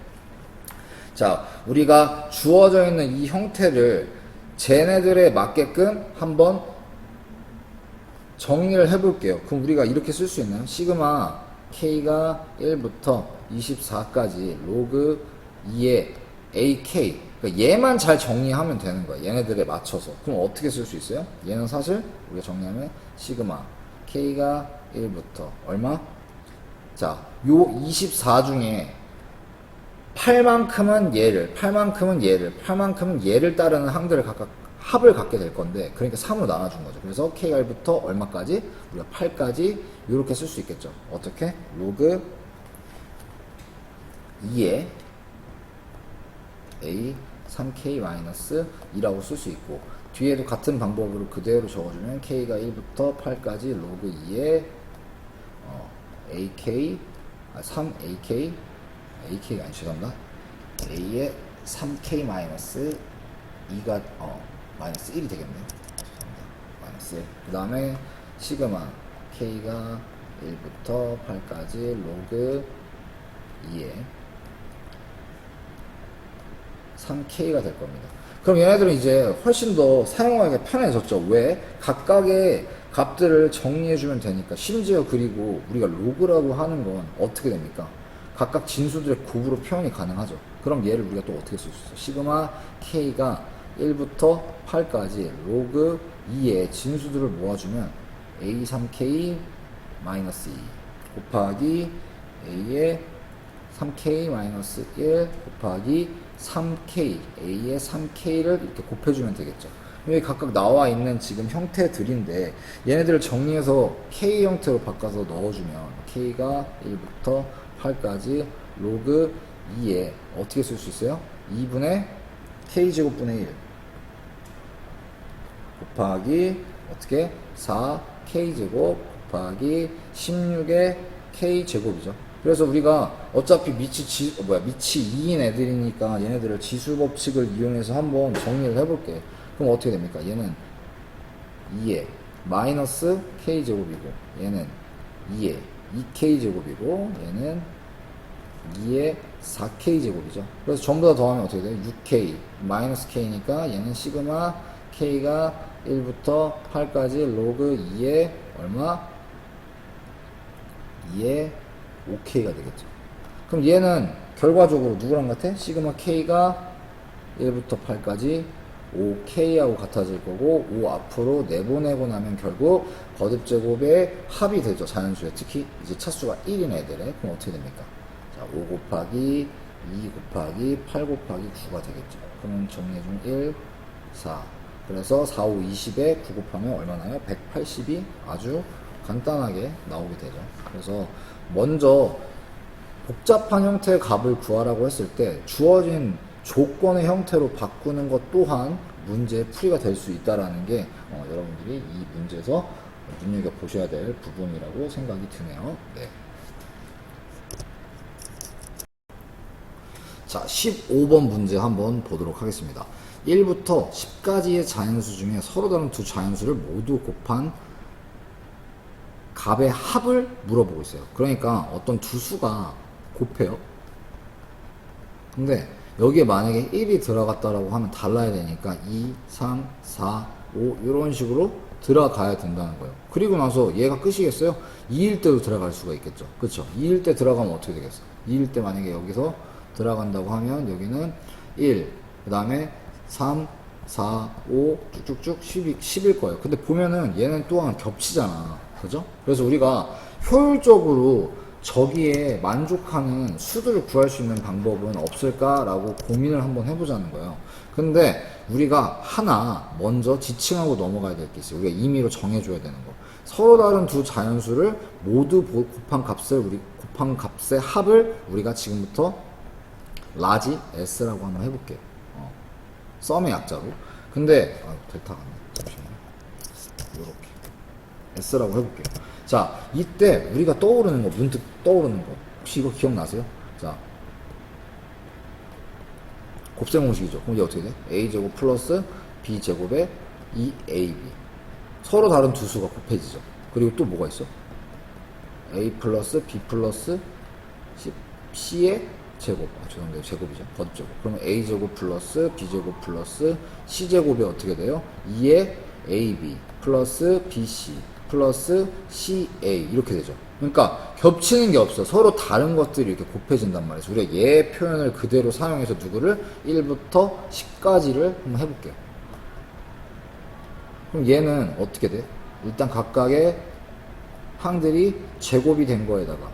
자, 우리가 주어져 있는 이 형태를 쟤네들에 맞게끔 한번 정리를 해볼게요. 그럼 우리가 이렇게 쓸 수 있나요? 시그마 K가 1부터 24까지 로그 2의 AK. 그러니까 얘만 잘 정리하면 되는 거야. 얘네들에 맞춰서. 그럼 어떻게 쓸 수 있어요? 얘는 사실 우리가 정리하면 시그마 K가 1부터 얼마? 자, 요 24 중에 8만큼은 얘를, 8만큼은 얘를 따르는 항들을 각각 합을 갖게 될 건데, 그러니까 3으로 나눠준 거죠. 그래서 K가 1부터 얼마까지? 우리가 8까지 이렇게 쓸 수 있겠죠. 어떻게? 로그 2에 A 3K-2라고 쓸 수 있고, 뒤에도 같은 방법으로 그대로 적어주면 K가 1부터 8까지 로그 2에 AK 3AK AK가 아니 죄송합니다. A의 3K 마이너스 2가 마이너스 1이 되겠네요. 죄송합니다. 마이너스 1. 그 다음에 시그마 K가 1부터 8까지 로그 2에 3K가 될 겁니다. 그럼 얘네들은 이제 훨씬 더 사용하기가 편해졌죠. 왜? 각각의 값들을 정리해주면 되니까. 심지어 그리고 우리가 로그라고 하는 건 어떻게 됩니까? 각각 진수들의 곱으로 표현이 가능하죠. 그럼 얘를 우리가 또 어떻게 쓸 수 있어요? 시그마 K가 1부터 8까지 로그 2의 진수들을 모아주면 A3K-2 곱하기 A의 3K-1 곱하기 3K, A의 3K를 이렇게 곱해주면 되겠죠. 여기 각각 나와 있는 지금 형태들인데 얘네들을 정리해서 K 형태로 바꿔서 넣어주면 K가 1부터 8까지 로그 2에 어떻게 쓸 수 있어요? 2분의 K제곱분의 1 곱하기 어떻게? 4K제곱 곱하기 16의 K제곱이죠. 그래서 우리가 어차피 밑이 2인 애들이니까 얘네들을 지수법칙을 이용해서 한번 정리를 해볼게. 그럼 어떻게 됩니까? 얘는 2의 마이너스 K제곱이고, 얘는 2의 2K제곱이고, 얘는 2의 4K제곱이죠. 그래서 전부 다 더하면 어떻게 돼요? 6K 마이너스 K니까 얘는 시그마 K가 1부터 8까지 로그 2의 얼마? 2의 5K가 되겠죠. 그럼 얘는 결과적으로 누구랑 같아? 시그마 K가 1부터 8까지 5K하고 같아질 거고, 5 앞으로 내보내고 나면 결국 거듭제곱의 합이 되죠. 자연수에. 특히 이제 차수가 1인 애들에. 그럼 어떻게 됩니까? 자, 5 곱하기 2 곱하기 8 곱하기 9가 되겠죠. 그러면 정리해주면 1, 4. 그래서 4, 5, 20에 9 곱하면 얼마나요? 180이 아주 간단하게 나오게 되죠. 그래서 먼저 복잡한 형태의 값을 구하라고 했을 때 주어진 조건의 형태로 바꾸는 것 또한 문제 풀이가 될 수 있다라는 게 여러분들이 이 문제에서 눈여겨보셔야 될 부분이라고 생각이 드네요. 네. 자, 15번 문제 한번 보도록 하겠습니다. 1부터 10까지의 자연수 중에 서로 다른 두 자연수를 모두 곱한 값의 합을 물어보고 있어요. 그러니까 어떤 두 수가 곱해요. 근데 여기에 만약에 1이 들어갔다라고 하면 달라야 되니까 2, 3, 4, 5 이런 식으로 들어가야 된다는 거예요. 그리고 나서 얘가 끝이겠어요? 2일 때도 들어갈 수가 있겠죠. 그쵸? 2일 때 들어가면 어떻게 되겠어? 2일 때 만약에 여기서 들어간다고 하면 여기는 1, 그 다음에 3, 4, 5 쭉쭉쭉 10일 거예요. 근데 보면은 얘는 또한 겹치잖아. 그죠? 그래서 우리가 효율적으로 저기에 만족하는 수들을 구할 수 있는 방법은 없을까라고 고민을 한번 해보자는 거예요. 근데 우리가 하나 먼저 지칭하고 넘어가야 될 게 있어요. 우리가 임의로 정해줘야 되는 거. 서로 다른 두 자연수를 모두 곱한 값의 합을 우리가 지금부터 라지 S라고 한번 해볼게요. 썸의 약자로. 근데 델타 같네. 잠시만요. 요렇게 S라고 해볼게요. 자, 이때 우리가 떠오르는 거, 문득 떠오르는 거, 혹시 이거 기억나세요? 자, 곱셈 공식이죠. 그럼 이게 어떻게 돼? a제곱 플러스 b제곱에 2ab. 서로 다른 두 수가 곱해지죠. 그리고 또 뭐가 있어? a 플러스 b 플러스 c의 제곱. 죄송합니다. 제곱이죠. 거듭제곱. 그러면 a제곱 플러스 b제곱 플러스 c제곱이 어떻게 돼요? 2의 ab 플러스 bc 플러스 CA 이렇게 되죠. 그러니까 겹치는 게 없어. 서로 다른 것들이 이렇게 곱해진단 말이죠. 우리가 얘 표현을 그대로 사용해서 누구를 1부터 10까지를 한번 해볼게요. 그럼 얘는 어떻게 돼? 일단 각각의 항들이 제곱이 된 거에다가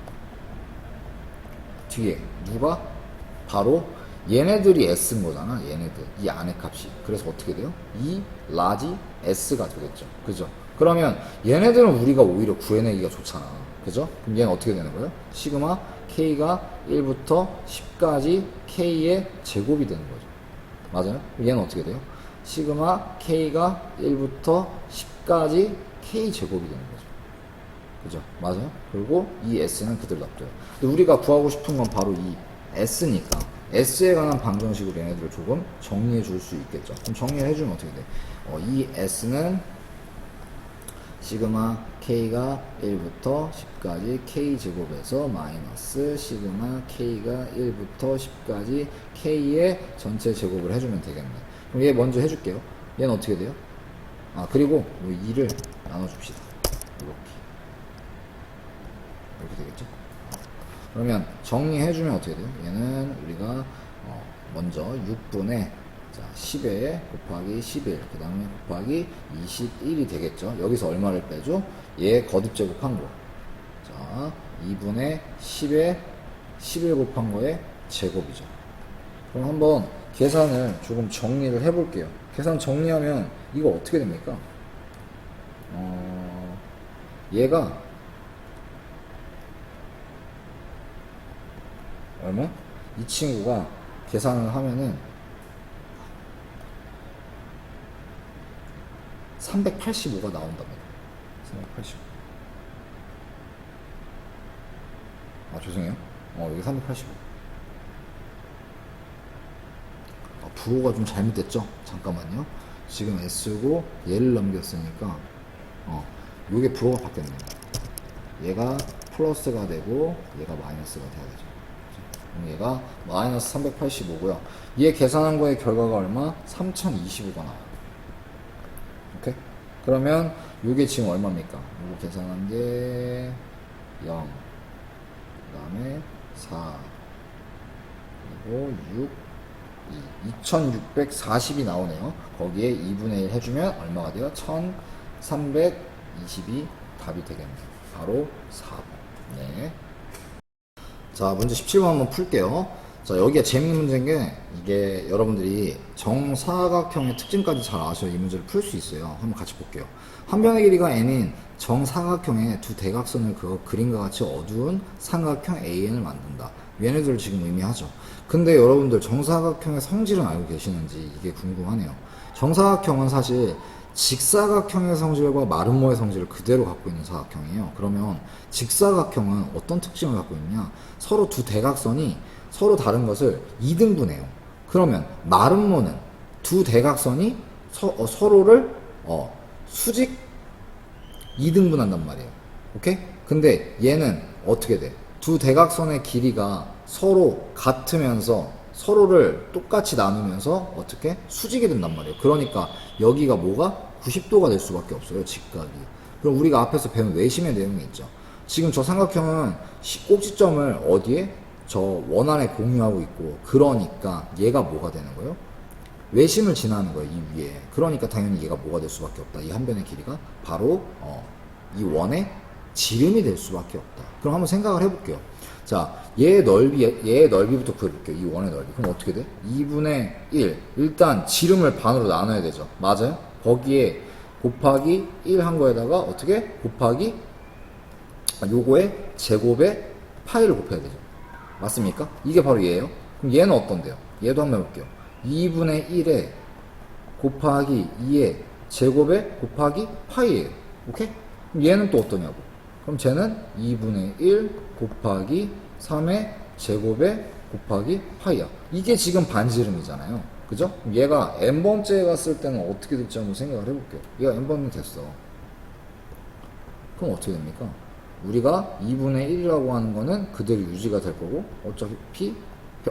뒤에 누가? 바로 얘네들이 S인 거잖아. 얘네들. 이 안의 값이. 그래서 어떻게 돼요? 이 라지 S가 되겠죠. 그죠? 그러면 얘네들은 우리가 오히려 구해내기가 좋잖아. 그죠? 그럼 얘는 어떻게 되는 거예요? 시그마 K가 1부터 10까지 K의 제곱이 되는 거죠. 맞아요? 그럼 얘는 어떻게 돼요? 시그마 K가 1부터 10까지 K 제곱이 되는 거죠. 그죠? 맞아요? 그리고 이 S는 그대로 놔둬요. 근데 우리가 구하고 싶은 건 바로 이 S니까 S에 관한 방정식으로 얘네들을 조금 정리해 줄 수 있겠죠. 그럼 정리를 해주면 어떻게 돼? 이 S는 시그마 K가 1부터 10까지 K제곱에서 마이너스 시그마 K가 1부터 10까지 K의 전체 제곱을 해주면 되겠네. 그럼 얘 먼저 해줄게요. 얘는 어떻게 돼요? 그리고 이 2를 나눠줍시다. 이렇게 되겠죠? 그러면 정리해주면 어떻게 돼요? 얘는 우리가 먼저 6분의 10에 곱하기 11, 그 다음에 곱하기 21이 되겠죠. 여기서 얼마를 빼죠? 얘 거듭제곱한 거. 자, 2분의 10에 11 곱한 거에 제곱이죠. 그럼 한번 계산을 조금 정리를 해볼게요. 계산 정리하면 이거 어떻게 됩니까? 얘가 얼마? 이 친구가 계산을 하면은 385가 나온답니다. 385. 죄송해요. 여기 385. 부호가 좀 잘못됐죠? 잠깐만요. 지금 S고 얘를 넘겼으니까 요게 부호가 바뀌었네요. 얘가 플러스가 되고 얘가 마이너스가 돼야 되죠. 그럼 얘가 마이너스 385고요. 얘 계산한 거의 결과가 얼마? 3025가 나와요. 오케이? 그러면 요게 지금 얼마입니까? 요거 계산한 게 0, 그 다음에 4, 그리고 6, 2640이 나오네요. 거기에 2분의 1 해주면 얼마가 돼요? 1320이 답이 되겠네요. 바로 4번. 네. 자, 문제 17번 한번 풀게요. 자, 여기가 재밌는 문제인 게, 이게 여러분들이 정사각형의 특징까지 잘 아셔야 이 문제를 풀 수 있어요. 한번 같이 볼게요. 한 변의 길이가 n인 정사각형의 두 대각선을 그림과 같이 어두운 삼각형 AN을 만든다. 얘네들을 지금 의미하죠. 근데 여러분들 정사각형의 성질은 알고 계시는지 이게 궁금하네요. 정사각형은 사실 직사각형의 성질과 마름모의 성질을 그대로 갖고 있는 사각형이에요. 그러면 직사각형은 어떤 특징을 갖고 있냐? 서로 두 대각선이 서로 다른 것을 2등분해요. 그러면 마름모는 두 대각선이 서로를 수직 2등분한단 말이에요. 오케이? 근데 얘는 어떻게 돼? 두 대각선의 길이가 서로 같으면서 서로를 똑같이 나누면서 어떻게? 수직이 된단 말이에요. 그러니까 여기가 뭐가? 90도가 될 수밖에 없어요. 직각이. 그럼 우리가 앞에서 배운 외심의 내용이 있죠. 지금 저 삼각형은 꼭지점을 어디에? 저 원안에 공유하고 있고, 그러니까 얘가 뭐가 되는 거예요? 외심을 지나는 거예요, 이 위에. 그러니까 당연히 얘가 뭐가 될 수밖에 없다. 이 한 변의 길이가 바로 이 원의 지름이 될 수밖에 없다. 그럼 한번 생각을 해볼게요. 자, 얘의 넓이부터 구해볼게요. 이 원의 넓이. 그럼 어떻게 돼? 2분의 1. 일단 지름을 반으로 나눠야 되죠. 맞아요? 거기에 곱하기 1 한 거에다가 어떻게? 곱하기 요거에 제곱에 파이를 곱해야 되죠. 맞습니까? 이게 바로 얘예요. 그럼 얘는 어떤데요? 얘도 한번 해볼게요. 2분의 1에 곱하기 2에 제곱에 곱하기 파이예요. 오케이? 그럼 얘는 또 어떠냐고. 그럼 쟤는 2분의 1 곱하기 3의 제곱에 곱하기 파이야. 이게 지금 반지름이잖아요. 그죠? 그럼 얘가 n번째에 갔을 때는 어떻게 될지 한번 생각을 해볼게요. 얘가 n번이 됐어. 그럼 어떻게 됩니까? 우리가 2분의 1이라고 하는 거는 그대로 유지가 될 거고, 어차피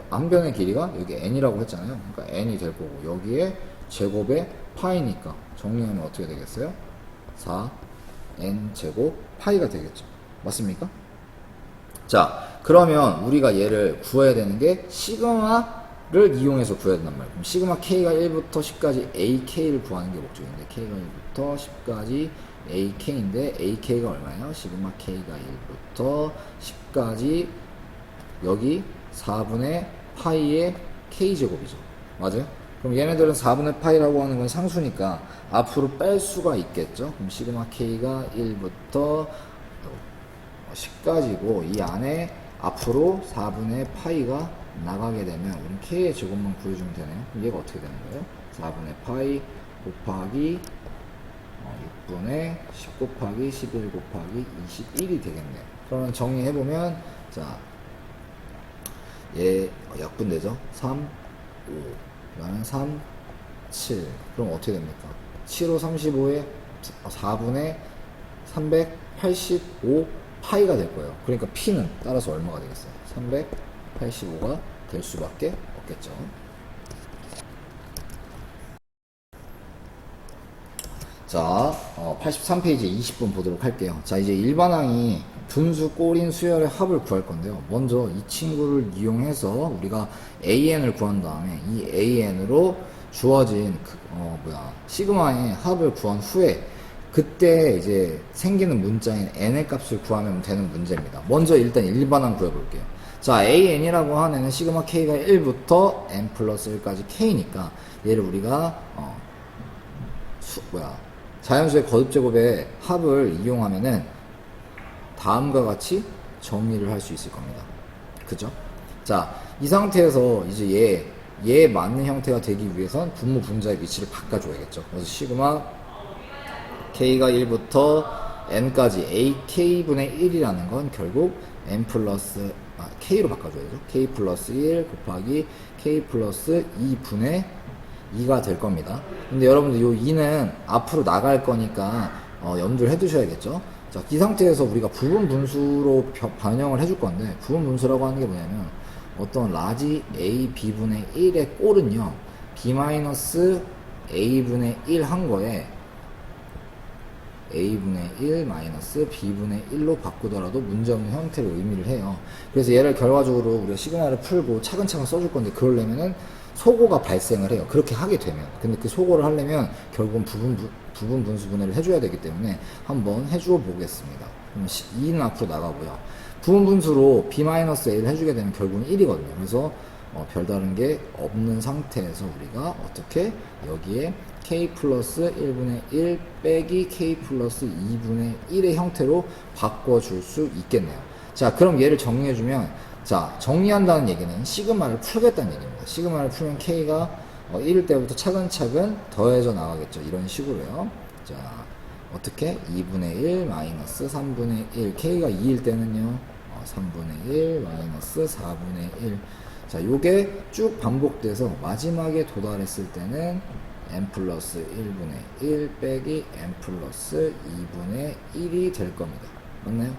한 변의 길이가 여기 n이라고 했잖아요. 그러니까 n이 될 거고, 여기에 제곱에 파이니까 정리하면 어떻게 되겠어요? 4n 제곱 파이가 되겠죠. 맞습니까? 자, 그러면 우리가 얘를 구해야 되는 게 시그마를 이용해서 구해야 된단 말이에요. 그럼 시그마 k가 1부터 10까지 ak를 구하는 게 목적인데, k가 1부터 10까지 ak인데 ak가 얼마예요? 시그마 k가 1부터 10까지 여기 4분의 파이의 k제곱이죠. 맞아요? 그럼 얘네들은 4분의 파이라고 하는 건 상수니까 앞으로 뺄 수가 있겠죠. 그럼 시그마 k가 1부터 10까지고 이 안에 앞으로 4분의 파이가 나가게 되면 우리 k의 제곱만 구해주면 되네요. 그럼 얘가 어떻게 되는 거예요? 4분의 파이 곱하기 6분의 10 곱하기 11 곱하기 21이 되겠네요. 그러면 정리해보면, 자, 얘 약분되죠? 3, 5, 그 다음에 3, 7. 그럼 어떻게 됩니까? 7, 5, 35에 4분의 385 파이가 될 거예요. 그러니까 P는 따라서 얼마가 되겠어요? 385가 될 수밖에 없겠죠. 자, 83페이지 20분 보도록 할게요. 자, 이제 일반항이 분수 꼬린 수열의 합을 구할 건데요. 먼저 이 친구를 이용해서 우리가 AN을 구한 다음에 이 AN으로 주어진 시그마의 합을 구한 후에 그때 이제 생기는 문자인 n의 값을 구하면 되는 문제입니다. 먼저 일단 일반항 구해볼게요. 자, AN이라고 하는 애는 시그마 K가 1부터 n 플러스 1까지 K니까 얘를 우리가 자연수의 거듭제곱의 합을 이용하면은 다음과 같이 정리를 할 수 있을 겁니다. 그죠? 자, 이 상태에서 이제 얘에 맞는 형태가 되기 위해선 분모 분자의 위치를 바꿔줘야겠죠. 그래서 시그마 K가 1부터 n까지 ak분의 1이라는 건 결국 n 플러스 K로 바꿔줘야죠. K 플러스 1 곱하기 K 플러스 2분의 2가 될 겁니다. 근데 여러분들 요 2는 앞으로 나갈 거니까 염두를 해 두셔야겠죠. 자, 이 상태에서 우리가 부분 분수로 반영을 해줄 건데, 부분 분수라고 하는 게 뭐냐면 어떤 라지 a b분의 1의 꼴은요 b 마이너스 a분의 1 한 거에 a분의 1 마이너스 b분의 1로 바꾸더라도 문제없는 형태를 의미를 해요. 그래서 얘를 결과적으로 우리가 시그마를 풀고 차근차근 써줄 건데, 그러려면은 소고가 발생을 해요. 그렇게 하게 되면. 근데 그 소고를 하려면 결국은 부분 분수 분해를 해줘야 되기 때문에 한번 해주어 보겠습니다. 그럼 2는 앞으로 나가고요. 부분 분수로 b-a를 해주게 되면 결국은 1이거든요. 그래서 별다른 게 없는 상태에서 우리가 어떻게 여기에 k 플러스 1분의 1 빼기 k 플러스 2분의 1의 형태로 바꿔줄 수 있겠네요. 자, 그럼 얘를 정리해주면, 자, 정리한다는 얘기는 시그마를 풀겠다는 얘기입니다. 시그마를 풀면 k가 1일 때부터 차근차근 더해져 나가겠죠. 이런 식으로요. 자, 어떻게? 2분의 1 마이너스 3분의 1 k가 2일 때는요 3분의 1 마이너스 4분의 1. 자, 요게 쭉 반복돼서 마지막에 도달했을 때는 n 플러스 1분의 1 빼기 n 플러스 2분의 1이 될 겁니다. 맞나요?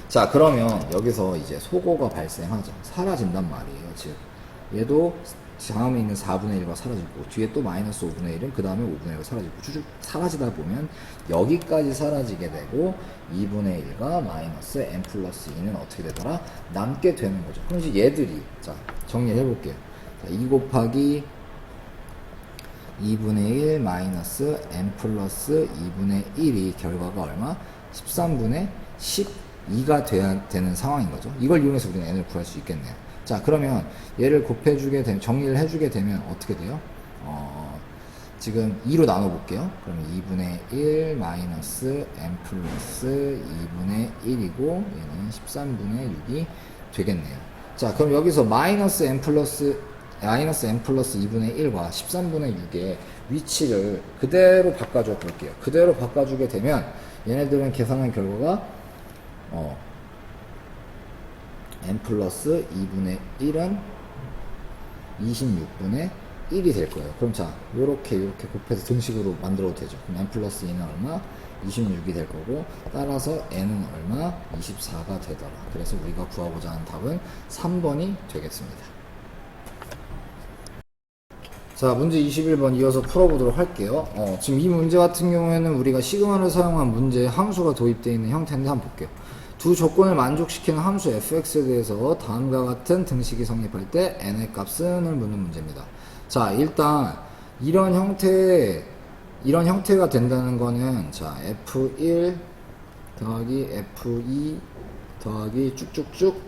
자, 그러면 여기서 이제 소거가 발생하죠. 사라진단 말이에요. 즉 얘도 다음에 있는 4분의 1과 사라지고 뒤에 또 마이너스 5분의 1은 그 다음에 5분의 1과 사라지고 쭉 사라지다 보면 여기까지 사라지게 되고 2분의 1과 마이너스 n 플러스 2는 어떻게 되더라? 남게 되는 거죠. 그럼 이제 얘들이, 자, 정리해 볼게요. 2 곱하기 2분의 1 마이너스 n 플러스 2분의 1이 결과가 얼마? 13분의 12가 돼야 되는 상황인 거죠. 이걸 이용해서 우리는 n을 구할 수 있겠네요. 자, 그러면 얘를 곱해주게 되면, 정리를 해주게 되면 어떻게 돼요? 지금 2로 나눠볼게요. 그러면 2분의 1 마이너스 n 플러스 2분의 1이고 얘는 13분의 6이 되겠네요. 자, 그럼 여기서 마이너스 n 플러스 2분의 1과 13분의 6의 위치를 그대로 바꿔줘 볼게요. 그대로 바꿔주게 되면 얘네들은 계산한 결과가 n 플러스 2분의 1은 26분의 1이 될 거예요. 그럼 자, 요렇게 곱해서 등식으로 만들어도 되죠. 그럼 n 플러스 2는 얼마? 26이 될 거고, 따라서 n은 얼마? 24가 되더라. 그래서 우리가 구하고자 하는 답은 3번이 되겠습니다. 자, 문제 21번 이어서 풀어보도록 할게요. 지금 이 문제 같은 경우에는 우리가 시그마를 사용한 문제에 함수가 도입되어 있는 형태인데 한번 볼게요. 두 조건을 만족시키는 함수 fx에 대해서 다음과 같은 등식이 성립할 때 n의 값을 묻는 문제입니다. 자, 일단 이런 형태가 된다는 거는, 자, f1 더하기 f2 더하기 쭉쭉쭉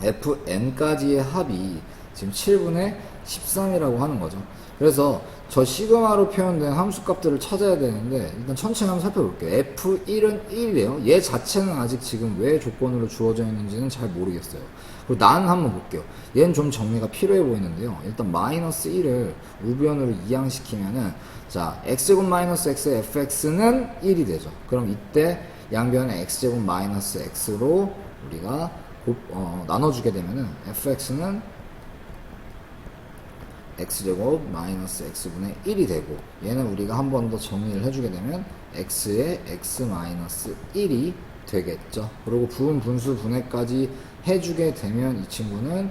fn까지의 합이 지금 7분의 13이라고 하는 거죠. 그래서 저 시그마로 표현된 함수값들을 찾아야 되는데, 일단 천천히 한번 살펴볼게요. f1은 1이에요. 얘 자체는 아직 지금 왜 조건으로 주어져 있는지는 잘 모르겠어요. 그리고 나는 한번 볼게요. 얘는 좀 정리가 필요해 보이는데요. 일단 마이너스 1을 우변으로 이항시키면은, 자, x제곱 마이너스 x의 fx는 1이 되죠. 그럼 이때 양변에 x제곱 마이너스 x로 우리가 나눠주게 되면은 fx는 x제곱 마이너스 x분의 1이 되고, 얘는 우리가 한 번 더 정리를 해주게 되면 x의 x 마이너스 1이 되겠죠. 그리고 부분 분수 분해까지 해주게 되면 이 친구는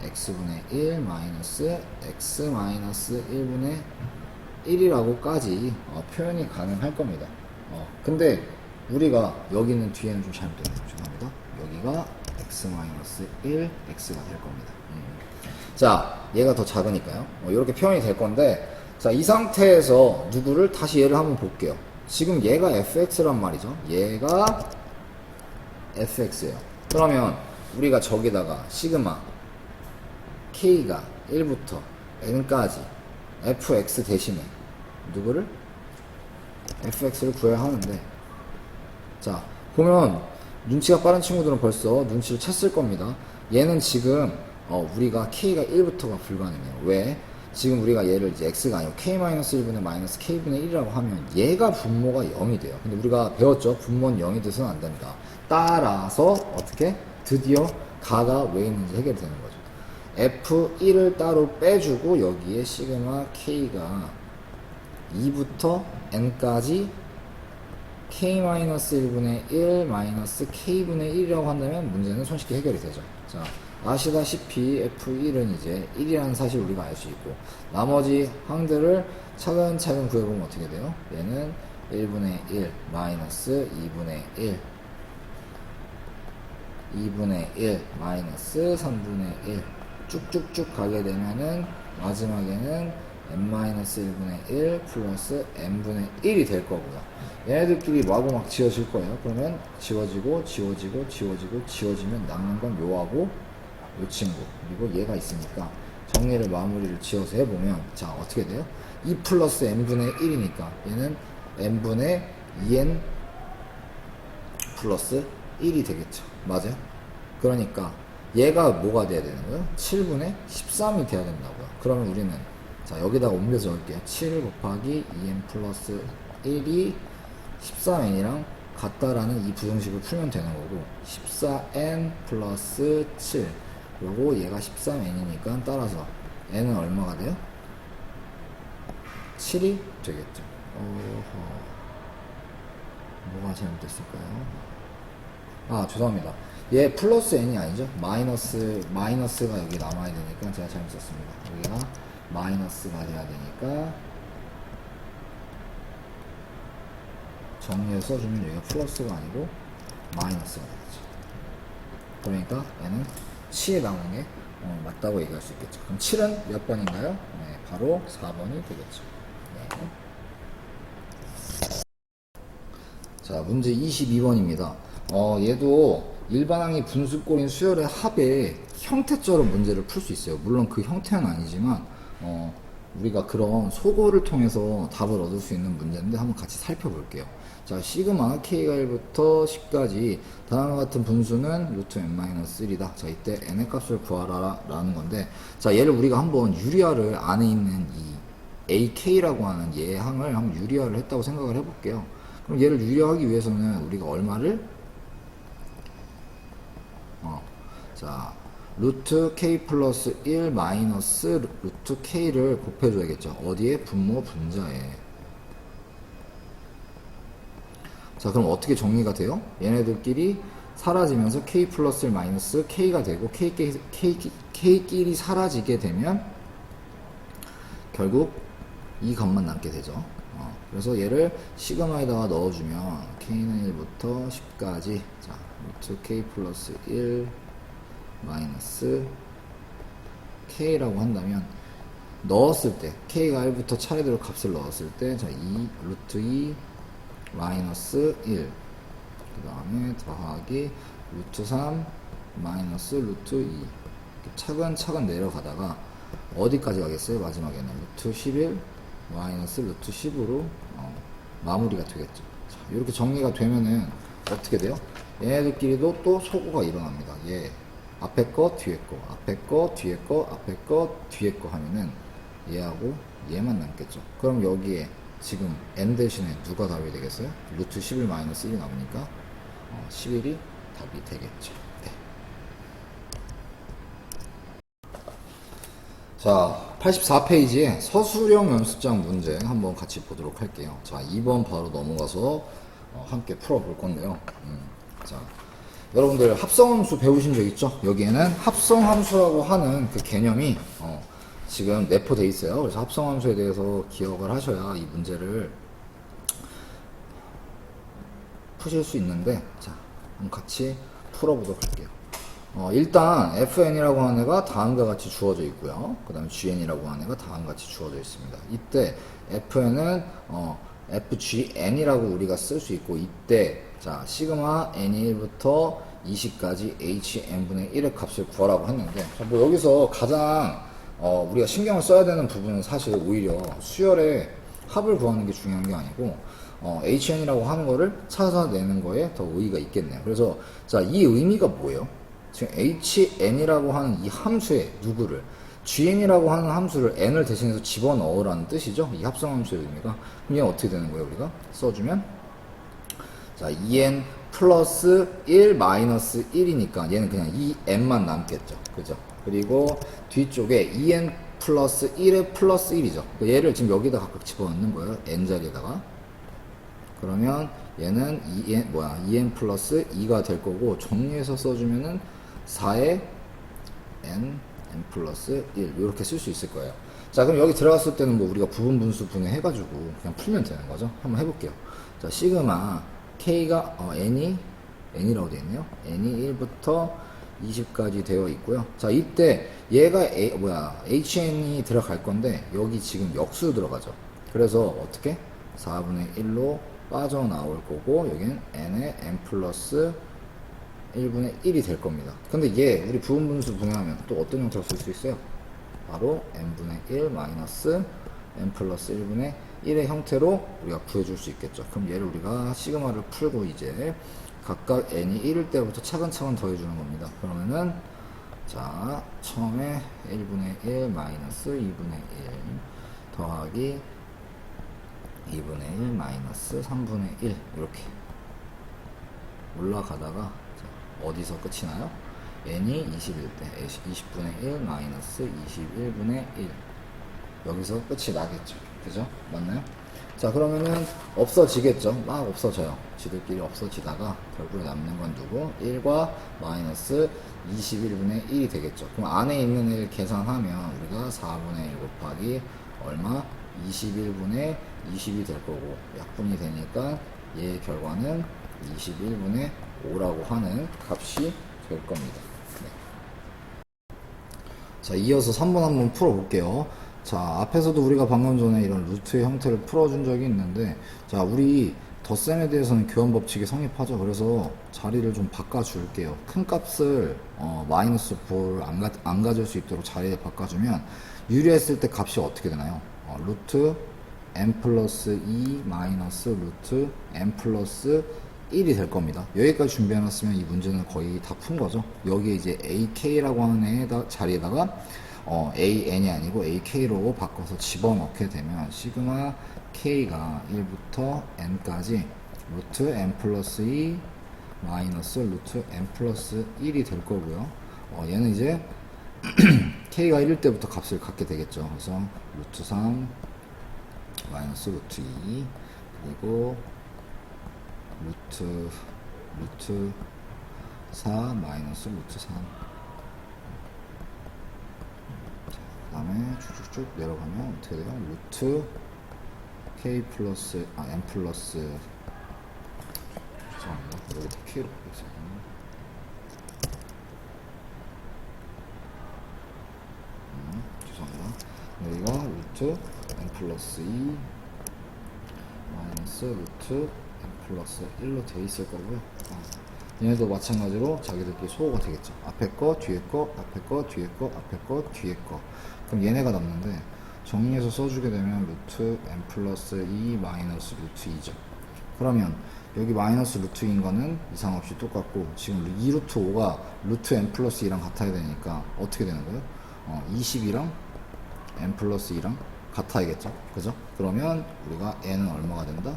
x분의 1 마이너스 x 마이너스 1분의 1이라고까지 표현이 가능할 겁니다. 근데 우리가 여기는 뒤에는 좀 잘못됐네요. 죄송합니다. 여기가 x 마이너스 1 x가 될 겁니다. 자, 얘가 더 작으니까요. 이렇게 표현이 될 건데, 자, 이 상태에서 누구를 다시 얘를 한번 볼게요. 지금 얘가 fx란 말이죠. 얘가 fx예요. 그러면 우리가 저기다가 시그마 k가 1부터 n까지 fx 대신에 누구를? fx를 구해야 하는데, 자, 보면 눈치가 빠른 친구들은 벌써 눈치를 챘을 겁니다. 얘는 지금 우리가 k가 1부터가 불가능해요. 왜? 지금 우리가 얘를 이제 x가 아니고 k-1분의 마이너스 k분의 1이라고 하면 얘가 분모가 0이 돼요. 근데 우리가 배웠죠? 분모는 0이 돼서는 안 됩니다. 따라서 어떻게? 드디어 가가 왜 있는지 해결이 되는 거죠. f1을 따로 빼주고 여기에 시그마 k가 2부터 n까지 k-1분의 1 마이너스 k분의 1이라고 한다면 문제는 손쉽게 해결이 되죠. 자, 아시다시피 f1은 이제 1이라는 사실을 우리가 알 수 있고, 나머지 항들을 차근차근 구해보면 어떻게 돼요? 얘는 1분의 1 마이너스 2분의 1 2분의 1 마이너스 3분의 1 쭉쭉쭉 가게 되면은 마지막에는 n-1분의 1 플러스 n분의 1이 될 거고요. 얘네들끼리 마구막 지워질 거예요. 그러면 지워지고 지워지고 지워지고 지워지면 남는 건 요하고 이 친구 그리고 얘가 있으니까 정리를 마무리를 지어서 해보면 자 어떻게 돼요? 2 플러스 n분의 1이니까 얘는 n분의 2n 플러스 1이 되겠죠. 맞아요? 그러니까 얘가 뭐가 돼야 되는 거예요? 7분의 13이 돼야 된다고요. 그러면 우리는 자 여기다가 옮겨서 넣을게요. 7 곱하기 2n 플러스 1이 13n이랑 같다라는 이 부등식을 풀면 되는 거고 14n 플러스 7 요거 얘가 13n이니까 따라서 n은 얼마가 돼요? 7이 되겠죠. 뭐가 잘못됐을까요? 아 죄송합니다. 얘 플러스 n이 아니죠. 마이너스가 여기 남아야 되니까 제가 잘못 썼습니다. 여기가 마이너스가 돼야 되니까 정리해서 써주면 여기가 플러스가 아니고 마이너스가 되겠죠. 그러니까 얘는 7이 나오는 게 맞다고 얘기할 수 있겠죠. 그럼 7은 몇 번인가요? 네, 바로 4번이 되겠죠. 네. 자, 문제 22번입니다. 얘도 일반항이 분수꼴인 수열의 합의 형태처럼 문제를 풀 수 있어요. 물론 그 형태는 아니지만, 우리가 그런 소거를 통해서 답을 얻을 수 있는 문제인데 한번 같이 살펴볼게요. 자, 시그마 k가 1부터 10까지 다음과 같은 분수는 루트 n-1이다. 자, 이때 n의 값을 구하라 라는 건데, 자, 얘를 우리가 한번 유리화를 안에 있는 이 ak라고 하는 얘 항을 한번 유리화를 했다고 생각을 해볼게요. 그럼 얘를 유리화하기 위해서는 우리가 얼마를 자 루트 k 플러스 1 마이너스 루트 k를 곱해줘야겠죠. 어디에? 분모 분자에. 자 그럼 어떻게 정리가 돼요? 얘네들끼리 사라지면서 k 플러스 1 마이너스 k가 되고 k끼리 사라지게 되면 결국 이 값만 남게 되죠. 그래서 얘를 시그마에다가 넣어주면 k는 1부터 10까지 자 루트 k 플러스 1 마이너스 k라고 한다면 넣었을 때 k가 1부터 차례대로 값을 넣었을 때 자 2 루트 2 마이너스 1 그 다음에 더하기 루트 3 마이너스 루트 2 차근차근 내려가다가 어디까지 가겠어요? 마지막에는 루트 11 마이너스 루트 10으로 마무리가 되겠죠. 자, 이렇게 정리가 되면은 어떻게 돼요? 얘네들끼리도 또 소거가 일어납니다. 얘 앞에 거 뒤에 거 앞에 거 뒤에 거 앞에 거 뒤에 거 하면은 얘하고 얘만 남겠죠. 그럼 여기에 지금 n 대신에 누가 답이 되겠어요? 루트 11 마이너스 1이 나오니까 11이 답이 되겠죠. 네. 자 84페이지에 서술형 연습장 문제 한번 같이 보도록 할게요. 자 2번 바로 넘어가서 함께 풀어볼 건데요. 자 여러분들 합성함수 배우신 적 있죠? 여기에는 합성함수라고 하는 그 개념이 지금 내포되어 있어요. 그래서 합성함수에 대해서 기억을 하셔야 이 문제를 푸실 수 있는데 자 한번 같이 풀어보도록 할게요. 일단 fn이라고 하는 애가 다음과 같이 주어져 있고요. 그 다음에 gn이라고 하는 애가 다음과 같이 주어져 있습니다. 이때 fn은 fgn이라고 우리가 쓸 수 있고 이때 자 시그마 n1부터 20까지 hn분의 1의 값을 구하라고 했는데 뭐 여기서 가장 우리가 신경을 써야 되는 부분은 사실 오히려 수열의 합을 구하는 게 중요한 게 아니고 hn이라고 하는 거를 찾아내는 거에 더 의의가 있겠네요. 그래서 자 이 의미가 뭐예요? 지금 hn이라고 하는 이 함수에 누구를 gn이라고 하는 함수를 n을 대신해서 집어넣으라는 뜻이죠. 이 합성함수의 의미가. 그럼 얘는 어떻게 되는 거예요? 우리가 써주면 자 2n 플러스 1 마이너스 1이니까 얘는 그냥 2n만 남겠죠. 그죠? 그리고 뒤쪽에 2n 플러스 1에 플러스 1이죠. 얘를 지금 여기다 각각 집어넣는 거예요. n 자리에다가. 그러면 얘는 2n 플러스 2가 될 거고 정리해서 써주면은 4에 n 플러스 1 이렇게 쓸 수 있을 거예요. 자 그럼 여기 들어갔을 때는 뭐 우리가 부분 분수 분해해가지고 그냥 풀면 되는 거죠. 한번 해볼게요. 자 시그마 k가 n이라고 되어 있네요. n이 1부터 20까지 되어 있고요. 자 이때 얘가 hn이 들어갈 건데 여기 지금 역수 들어가죠. 그래서 어떻게 4분의 1로 빠져나올 거고 여기는 n에 n 플러스 1분의 1이 될 겁니다. 근데 얘 우리 부분분수 분해하면 또 어떤 형태로 쓸 수 있어요? 바로 n분의 1 마이너스 n 플러스 1분의 1의 형태로 우리가 구해줄 수 있겠죠. 그럼 얘를 우리가 시그마를 풀고 이제 각각 n이 1일 때부터 차근차근 더해주는 겁니다. 그러면은 자 처음에 1분의 1 마이너스 2분의 1 더하기 2분의 1 마이너스 3분의 1 이렇게 올라가다가 어디서 끝이 나요? n이 21때 20분의 1 마이너스 21분의 1 여기서 끝이 나겠죠. 그죠? 맞나요? 자 그러면은 없어지겠죠. 막 없어져요. 지들끼리 없어지다가 결국에 남는 건 누구? 1과 마이너스 21분의 1이 되겠죠. 그럼 안에 있는 1 계산하면 우리가 4분의 1 곱하기 얼마? 21분의 20이 될 거고 약분이 되니까 얘의 결과는 21분의 5라고 하는 값이 될 겁니다. 네. 자 이어서 3번 한번 풀어볼게요. 자 앞에서도 우리가 방금 전에 이런 루트의 형태를 풀어준 적이 있는데 자 우리 덧셈에 대해서는 교환 법칙이 성립하죠. 그래서 자리를 좀 바꿔줄게요. 큰 값을 마이너스 4를 안 가질 수 있도록 자리에 바꿔주면 유리했을 때 값이 어떻게 되나요? 루트 n 플러스 2 마이너스 루트 n 플러스 1이 될 겁니다. 여기까지 준비해놨으면 이 문제는 거의 다 푼 거죠. 여기에 이제 ak라고 하는 자리에다가 an이 아니고 ak로 바꿔서 집어넣게 되면 시그마 k가 1부터 n까지 루트 n 플러스 2 마이너스 루트 n 플러스 1이 될 거고요. 얘는 이제 k가 1일 때부터 값을 갖게 되겠죠. 그래서 루트 3 마이너스 루트 2 그리고 루트 4 마이너스 루트 3 그 다음에 쭉쭉쭉 내려가면 어떻게 돼요? 루트 k 플러스 n 플러스 죄송합니다. 여기다 k로 보겠습니다. 죄송합니다. 여기가 루트 n 플러스 2 마이너스 루트 n 플러스 1로 되어 있을 거고요. 얘네도 마찬가지로 자기들끼리 소호가 되겠죠. 앞에 거, 뒤에 거, 앞에 거, 뒤에 거, 앞에 거, 뒤에 거. 그럼 얘네가 남는데 정리해서 써주게 되면 루트 n 플러스 2 마이너스 루트 2죠. 그러면 여기 마이너스 루트 2인 거는 이상 없이 똑같고 지금 2 루트 5가 루트 n 플러스 2랑 같아야 되니까 어떻게 되는 거예요? 20이랑 n 플러스 2랑 같아야겠죠. 그죠? 그러면 우리가 n은 얼마가 된다?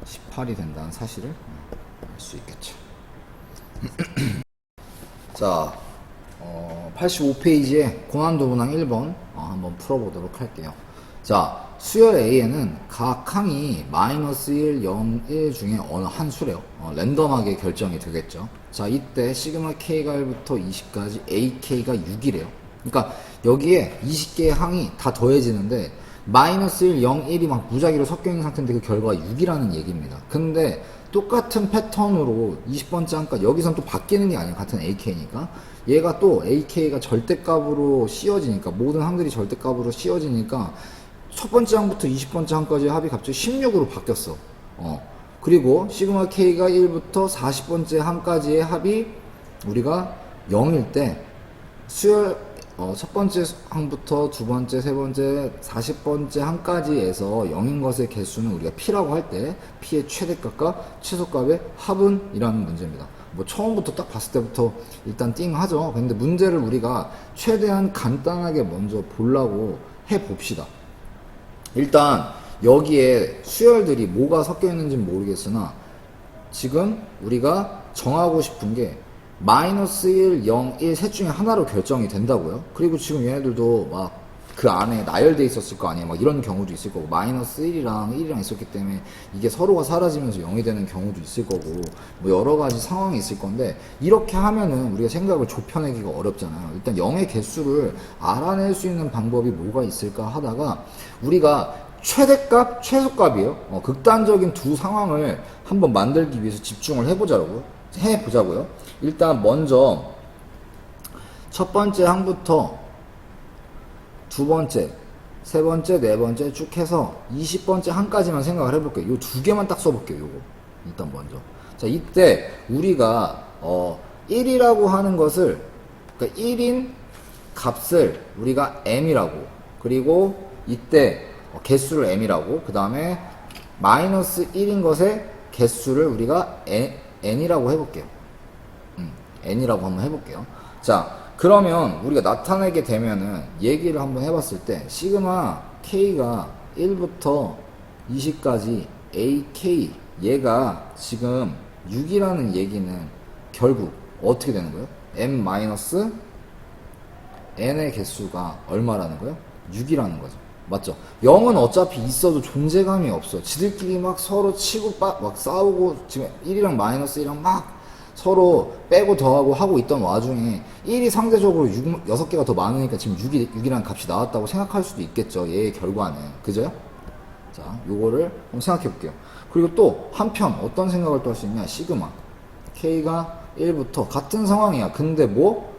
18이 된다는 사실을 알 수 있겠죠. 자, 85페이지에 고난도문항 1번 한번 풀어보도록 할게요. 자, 수열 A에는 각 항이 마이너스 1, 0, 1 중에 어느 한 수래요. 랜덤하게 결정이 되겠죠. 자, 이때 시그마 K가 1부터 20까지 AK가 6이래요. 그러니까 여기에 20개의 항이 다 더해지는데 마이너스 1, 0, 1이 막 무작위로 섞여 있는 상태인데 그 결과가 6이라는 얘기입니다. 근데 똑같은 패턴으로 20번째 항까지 여기선 또 바뀌는 게 아니에요. 같은 AK니까 얘가 또 AK가 절대값으로 씌워지니까 모든 항들이 절대값으로 씌워지니까 첫 번째 항부터 20번째 항까지 합이 갑자기 16으로 바뀌었어. 그리고 시그마 K가 1부터 40번째 항까지의 합이 우리가 0일 때 수열 첫 번째 항부터 두 번째, 세 번째, 40번째 항까지에서 0인 것의 개수는 우리가 P라고 할 때 P의 최대값과 최소값의 합은 이라는 문제입니다. 뭐 처음부터 딱 봤을 때부터 일단 띵 하죠. 근데 문제를 우리가 최대한 간단하게 먼저 보려고 해봅시다. 일단 여기에 수열들이 뭐가 섞여 있는지는 모르겠으나 지금 우리가 정하고 싶은 게 마이너스 1, 0, 1 셋 중에 하나로 결정이 된다고요. 그리고 지금 얘네들도 막 그 안에 나열돼 있었을 거 아니에요. 막 이런 경우도 있을 거고 마이너스 1이랑 1이랑 있었기 때문에 이게 서로가 사라지면서 0이 되는 경우도 있을 거고 뭐 여러 가지 상황이 있을 건데 이렇게 하면은 우리가 생각을 좁혀내기가 어렵잖아요. 일단 0의 개수를 알아낼 수 있는 방법이 뭐가 있을까 하다가 우리가 최대값, 최소값이에요. 극단적인 두 상황을 한번 만들기 위해서 집중을 해보자고요. 일단 먼저 첫 번째 항부터 두 번째, 세 번째, 네 번째 쭉 해서 20번째 항까지만 생각을 해볼게요. 요 두 개만 딱 써볼게요. 요거 일단 먼저. 자, 이때 우리가 1이라고 하는 것을, 그러니까 1인 값을 우리가 m이라고, 그리고 이때 개수를 m이라고, 그 다음에 마이너스 1인 것의 개수를 우리가 n이라고 해볼게요. n이라고 한번 해볼게요. 자, 그러면 우리가 나타내게 되면은 얘기를 한번 해봤을 때 시그마 k가 1부터 20까지 ak, 얘가 지금 6이라는 얘기는 결국 어떻게 되는 거예요? m 마이너스 n의 개수가 얼마라는 거예요? 6이라는 거죠. 맞죠? 0은 어차피 있어도 존재감이 없어. 지들끼리 막 서로 치고 막 싸우고, 지금 1이랑 마이너스 1이랑 막 서로 빼고 더하고 하고 있던 와중에 1이 상대적으로 6개가 더 많으니까 지금 6이라는 값이 나왔다고 생각할 수도 있겠죠. 얘의 결과는. 그죠? 자, 요거를 한번 생각해 볼게요. 그리고 또 한편 어떤 생각을 또 할 수 있냐? 시그마 k가 1부터 같은 상황이야. 근데 뭐?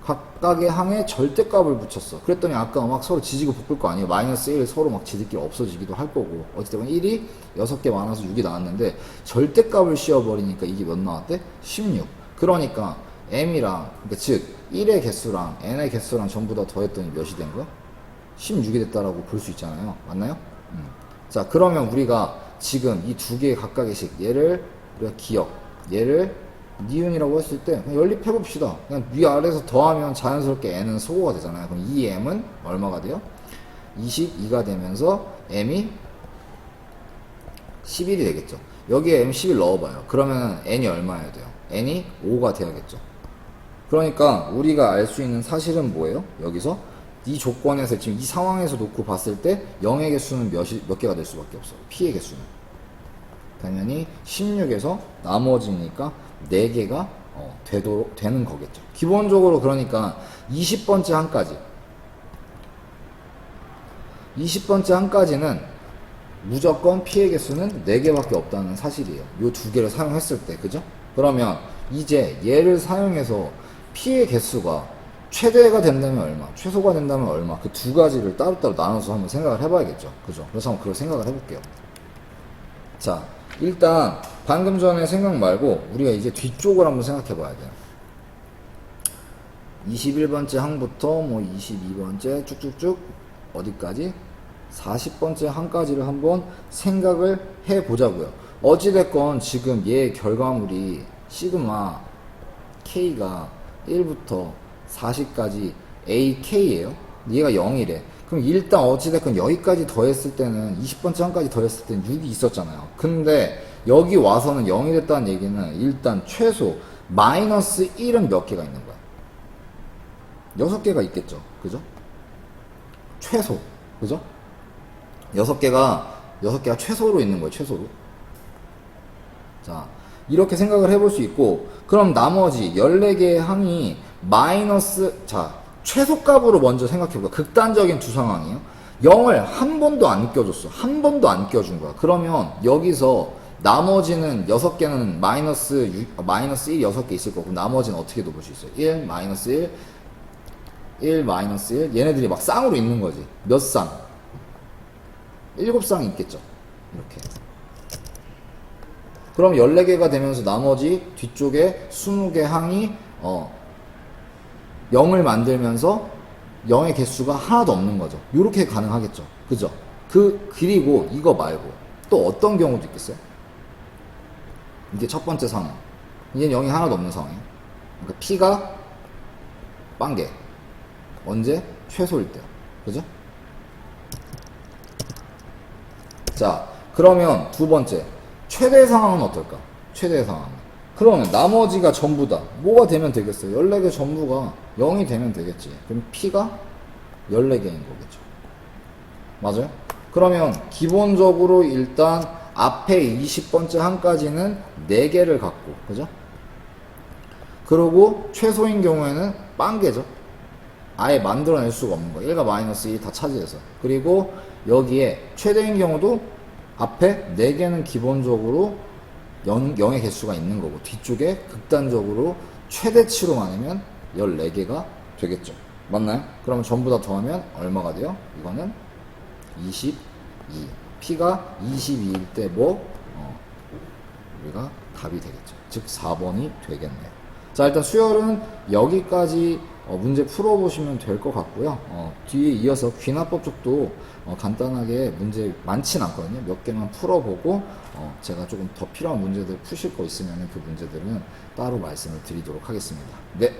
각각의 항에 절대값을 붙였어. 그랬더니 아까 막 서로 지지고 볶을 거 아니에요. 마이너스 1 서로 막 지들끼리 없어지기도 할 거고. 어쨌든 1이 6개 많아서 6이 나왔는데 절대값을 씌워버리니까 이게 몇 나왔대? 16. 그러니까 m이랑, 그러니까 즉 1의 개수랑 n의 개수랑 전부 다 더했더니 몇이 된 거야? 16이 됐다라고 볼 수 있잖아요. 맞나요? 자, 그러면 우리가 지금 이 두 개의 각각의식, 얘를 우리가 기억, 얘를 니은이라고 했을 때 그냥 연립해 봅시다. 그냥 위아래에서 더하면 자연스럽게 n은 소거가 되잖아요. 그럼 이 m은 얼마가 돼요? 22가 되면서 m이 11이 되겠죠. 여기에 m 11 넣어봐요. 그러면 n이 얼마여야 돼요? n이 5가 돼야겠죠. 그러니까 우리가 알 수 있는 사실은 뭐예요? 여기서 이 조건에서 지금 이 상황에서 놓고 봤을 때 0의 개수는 몇 개가 될 수밖에 없어. p의 개수는 당연히 16에서 나머지니까 4개가 되는 거겠죠. 기본적으로 그러니까 20번째 항까지는 무조건 p의 개수는 4개밖에 없다는 사실이에요. 요 두 개를 사용했을 때. 그죠? 그러면 이제 얘를 사용해서 p의 개수가 최대가 된다면 얼마, 최소가 된다면 얼마, 그 두 가지를 따로따로 나눠서 한번 생각을 해봐야겠죠. 그죠? 그래서 한번 그걸 생각을 해볼게요. 자, 일단 방금 전에 생각 말고 우리가 이제 뒤쪽을 한번 생각해 봐야 돼요. 21번째 항부터 뭐 22번째 쭉쭉쭉 어디까지? 40번째 항까지를 한번 생각을 해 보자고요. 어찌됐건 지금 얘 결과물이 시그마 k가 1부터 40까지 ak예요. 얘가 0이래. 그럼 일단 어찌됐건 여기까지 더했을 때는 20번째 항까지 더했을 때는 6이 있었잖아요. 근데 여기 와서는 0이 됐다는 얘기는 일단 최소 마이너스 1은 몇 개가 있는 거야? 6개가 있겠죠. 그죠? 최소. 그죠? 6개가 최소로 있는 거예요. 최소로. 자, 이렇게 생각을 해볼 수 있고, 그럼 나머지 14개의 항이 마이너스, 자, 최소값으로 먼저 생각해보자. 극단적인 두 상황이에요. 0을 한 번도 안 껴줬어. 한 번도 안 껴준 거야. 그러면 여기서 나머지는 6개는 마이너스 1, 6개 있을 거고, 나머지는 어떻게 도 볼 수 있어요? 1, 마이너스 1, 1, 마이너스 1. 얘네들이 막 쌍으로 있는 거지. 몇 쌍? 7쌍이 있겠죠. 이렇게. 그럼 14개가 되면서 나머지 뒤쪽에 20개 항이 0을 만들면서 0의 개수가 하나도 없는 거죠. 이렇게 가능하겠죠. 그죠? 그리고 이거 말고 또 어떤 경우도 있겠어요? 이게 첫 번째 상황. 이게 0이 하나도 없는 상황이에요. 그러니까 p가 빵개. 언제? 최소일 때요. 그죠? 자, 그러면 두 번째. 최대 상황은 어떨까? 최대 상황은. 그러면 나머지가 전부 다 뭐가 되면 되겠어요? 14개 전부가 0이 되면 되겠지. 그럼 p가 14개인 거겠죠. 맞아요? 그러면 기본적으로 일단 앞에 20번째 항까지는 4개를 갖고, 그죠? 그리고 최소인 경우에는 빵개죠. 아예 만들어낼 수가 없는 거예요. 1과 마이너스 1이 다 차지해서. 그리고 여기에 최대인 경우도 앞에 4개는 기본적으로 0의 개수가 있는 거고, 뒤쪽에 극단적으로 최대치로 많으면 14개가 되겠죠. 맞나요? 그럼 전부 다 더하면 얼마가 돼요? 이거는 22. p가 22일 때 뭐? 우리가 답이 되겠죠. 즉 4번이 되겠네요. 자, 일단 수열은 여기까지 문제 풀어보시면 될 것 같고요. 뒤에 이어서 귀납법 쪽도 간단하게 문제 많진 않거든요. 몇 개만 풀어보고 제가 조금 더 필요한 문제들 푸실 거 있으면 그 문제들은 따로 말씀을 드리도록 하겠습니다. 네.